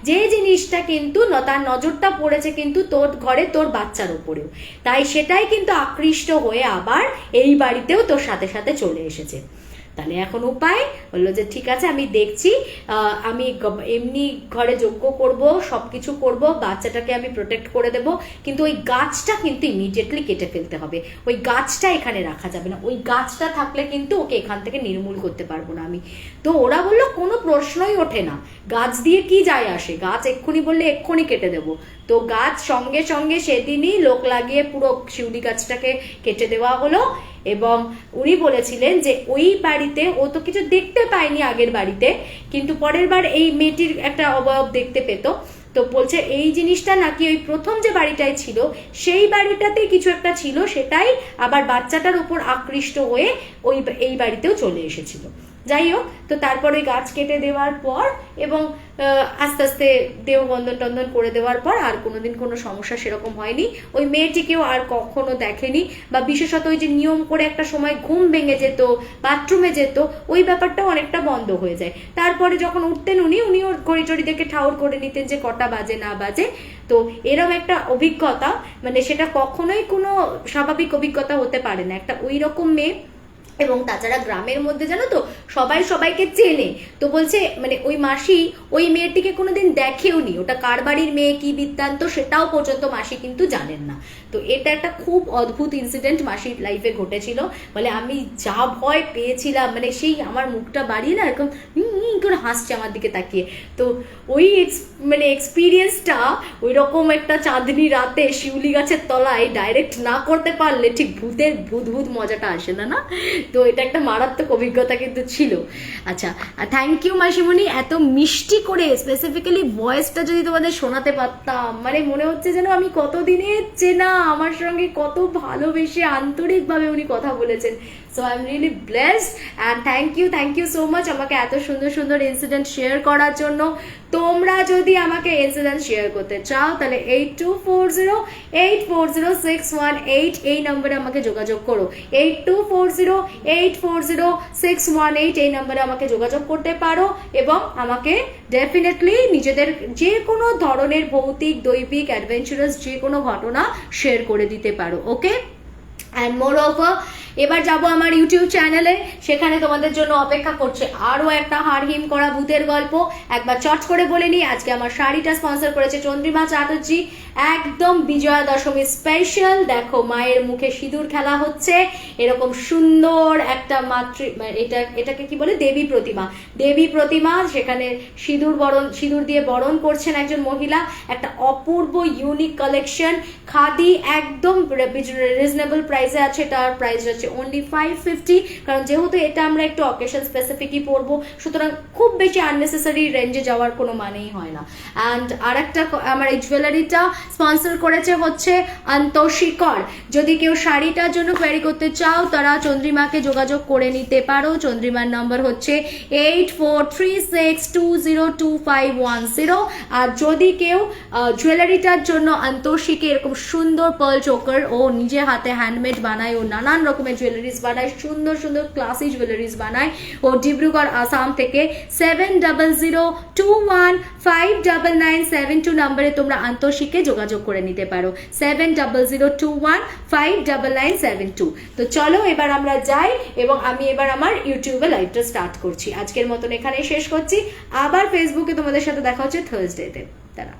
যে জিনিসটা কিন্তু তার নজরটা পড়েছে কিন্তু তোর ঘরে তোর বাচ্চার উপরেও, তাই সেটাই কিন্তু আকৃষ্ট হয়ে আবার এই বাড়িতেও তোর সাথে সাথে চলে এসেছে। তাহলে এখন উপায় বললো যে ঠিক আছে আমি দেখছি, আমি এমনি ঘরে যজ্ঞ করব, সবকিছু করব, বাচ্চাটাকে আমি প্রোটেক্ট করে দেব, কিন্তু ওই গাছটা কিন্তু ইমিডিয়েটলি কেটে ফেলতে হবে, ওই গাছটা এখানে রাখা যাবে না, ওই গাছটা থাকলে কিন্তু ওকে এখান থেকে নির্মূল করতে পারবো না আমি। তো ওরা বললো কোনো প্রশ্নই ওঠে না, গাছ দিয়ে কি যায় আসে, গাছ এক্ষুনি বললে এক্ষুনি কেটে দেবো। তো গাছ সঙ্গে সঙ্গে সেদিনই লোক লাগিয়ে পুরো শিউলি গাছটাকে কেটে দেওয়া হলো। এবং উনি বলেছিলেন যে ওই বাড়িতে ও তো কিছু দেখতে পায়নি আগের বাড়িতে, কিন্তু পরের বার এই মেয়েটির একটা অবয়ব দেখতে পেত, তো বলছে এই জিনিসটা নাকি ওই প্রথম যে বাড়িটায় ছিল সেই বাড়িটাতে কিছু একটা ছিল, সেটাই আবার বাচ্চাটার উপর আকৃষ্ট হয়ে এই বাড়িতেও চলে এসেছিল। যাই হোক, তো তারপর ওই গাছ কেটে দেওয়ার পর এবং আস্তে আস্তে দেহ বন্ধন টন্ধন করে দেওয়ার পর আর কোনোদিন কোনো সমস্যা সেরকম হয়নি, ওই মেয়েটিকেও আর কখনো দেখেনি, বা বিশেষত ওই যে নিয়ম করে একটা সময় ঘুম ভেঙে যেত, বাথরুমে যেত, ওই ব্যাপারটাও অনেকটা বন্ধ হয়ে যায়। তারপরে যখন উঠতেন উনিও ঘড়ি টড়ি দেখে ঠাউর করে নিতেন যে কটা বাজে না বাজে। তো এরকম একটা অভিজ্ঞতা, মানে সেটা কখনোই কোনো স্বাভাবিক অভিজ্ঞতা হতে পারে না একটা ওই রকম মেয়ে। এবং তাছাড়া গ্রামের মধ্যে জানো তো সবাই সবাইকে চেনে, তো বলছে মানে ওই মাসি ওই মেয়েটিকে কোনোদিন দেখেও নি, ওটা কার বাড়ির মেয়ে কি বৃত্তান্ত সেটাও পর্যন্ত মাসি কিন্তু জানেন না। তো এটা একটা খুব অদ্ভুত ইনসিডেন্ট মাসির লাইফে ঘটেছিল, বলে আমি যা ভয় পেয়েছিলাম, মানে সেই আমার মুখটা বাড়িয়ে না এরকম করে হাসছে আমার দিকে তাকিয়ে। তো ওই মানে এক্সপিরিয়েন্সটা ওই রকম একটা চাঁদনি রাতে শিউলি গাছের তলায় ডাইরেক্ট না করতে পারলে ঠিক ভূত মজাটা আসে না, না? তো এটা একটা মারাত্মক অভিজ্ঞতা কিন্তু ছিল। আচ্ছা, থ্যাংক ইউ মাসিমণি, এত মিষ্টি করে স্পেসিফিক্যালি ভয়েসটা যদি তোমাদের শোনাতে পারতাম, মানে মনে হচ্ছে যেন আমি কতদিনের চেনা, আমার সঙ্গে কত ভালোবেসে আন্তরিকভাবে উনি কথা বলেছেন। So I am really blessed and thank you so much আমাকে এত সুন্দর সুন্দর ইনসিডেন্ট শেয়ার করার জন্য। তোমরা যদি আমাকে ইনসিডেন্ট শেয়ার করতে চাও তাহলে 8240840618 এই নম্বরে আমাকে যোগাযোগ করো, 8240840618 এই নম্বরে আমাকে যোগাযোগ করতে পারো এবং আমাকে ডেফিনেটলি নিজেদের যে কোনো ধরনের ভৌতিক দৈবিক অ্যাডভেঞ্চারাস যে কোনো ঘটনা শেয়ার করে দিতে পারো। ওকে, অ্যান্ড মোর ওভার এবার যাব আমার ইউটিউব চ্যানেলে, সেখানে তোমাদের জন্য অপেক্ষা করছে আরও একটা হাড়হিম করা ভূতের গল্প। একবার চট করে বলে নিই, আজকে আমার শাড়িটা স্পন্সর করেছে চন্দ্রিমা চ্যাটার্জি, একদম বিজয়া দশমী স্পেশাল। দেখো মায়ের মুখে সিঁদুর খেলা হচ্ছে, এরকম সুন্দর একটা এটাকে কি বলে দেবী প্রতিমা, সেখানে সিঁদুর দিয়ে বরণ করছেন একজন মহিলা, একটা অপূর্ব ইউনিক কালেকশন, খাদি একদম রিজনেবল প্রাইসে আছে, তার প্রাইস হচ্ছে অনলি 550, কারণ যেহেতু এটা আমরা একটু অকেশন স্পেসিফিকই পরবো, সুতরাং খুব বেশি আননেসেসারি রেঞ্জে যাওয়ার কোনো মানেই হয় না। অ্যান্ড আর একটা আমার এই জুয়েলারিটা স্পন্সর করেছে হচ্ছে অন্তশিকর। যদি কেউ শাড়িটার জন্য কোয়ারি করতে চাও তারা চন্দ্রিমাকে যোগাযোগ করে নিতে পারো। চন্দ্রিমার নাম্বার হচ্ছে 8436202510। আর যদি কেউ জুয়েলারিটার জন্য অন্তশিকে এরকম সুন্দর পার্ল চোকার, ও নিজে হাতে হ্যান্ডমেড বানায়, ও নানান রকমের জুয়েলারিজ বানায়, সুন্দর সুন্দর ক্লাসি জুয়েলারিজ বানায়, ও ডিব্রুগড় আসাম থেকে 7002159972 নাম্বারে তোমরা অন্তশিকে যোগাযোগ করে নিতে পারো, 7002159972। তো চলো এবার আমরা যাই, এবং আমি এবার আমার ইউটিউবে লাইভটা স্টার্ট করছি। আজকের মতন এখানেই শেষ করছি, আবার ফেসবুকে তোমাদের সাথে দেখা হচ্ছে থার্সডেতে। তারা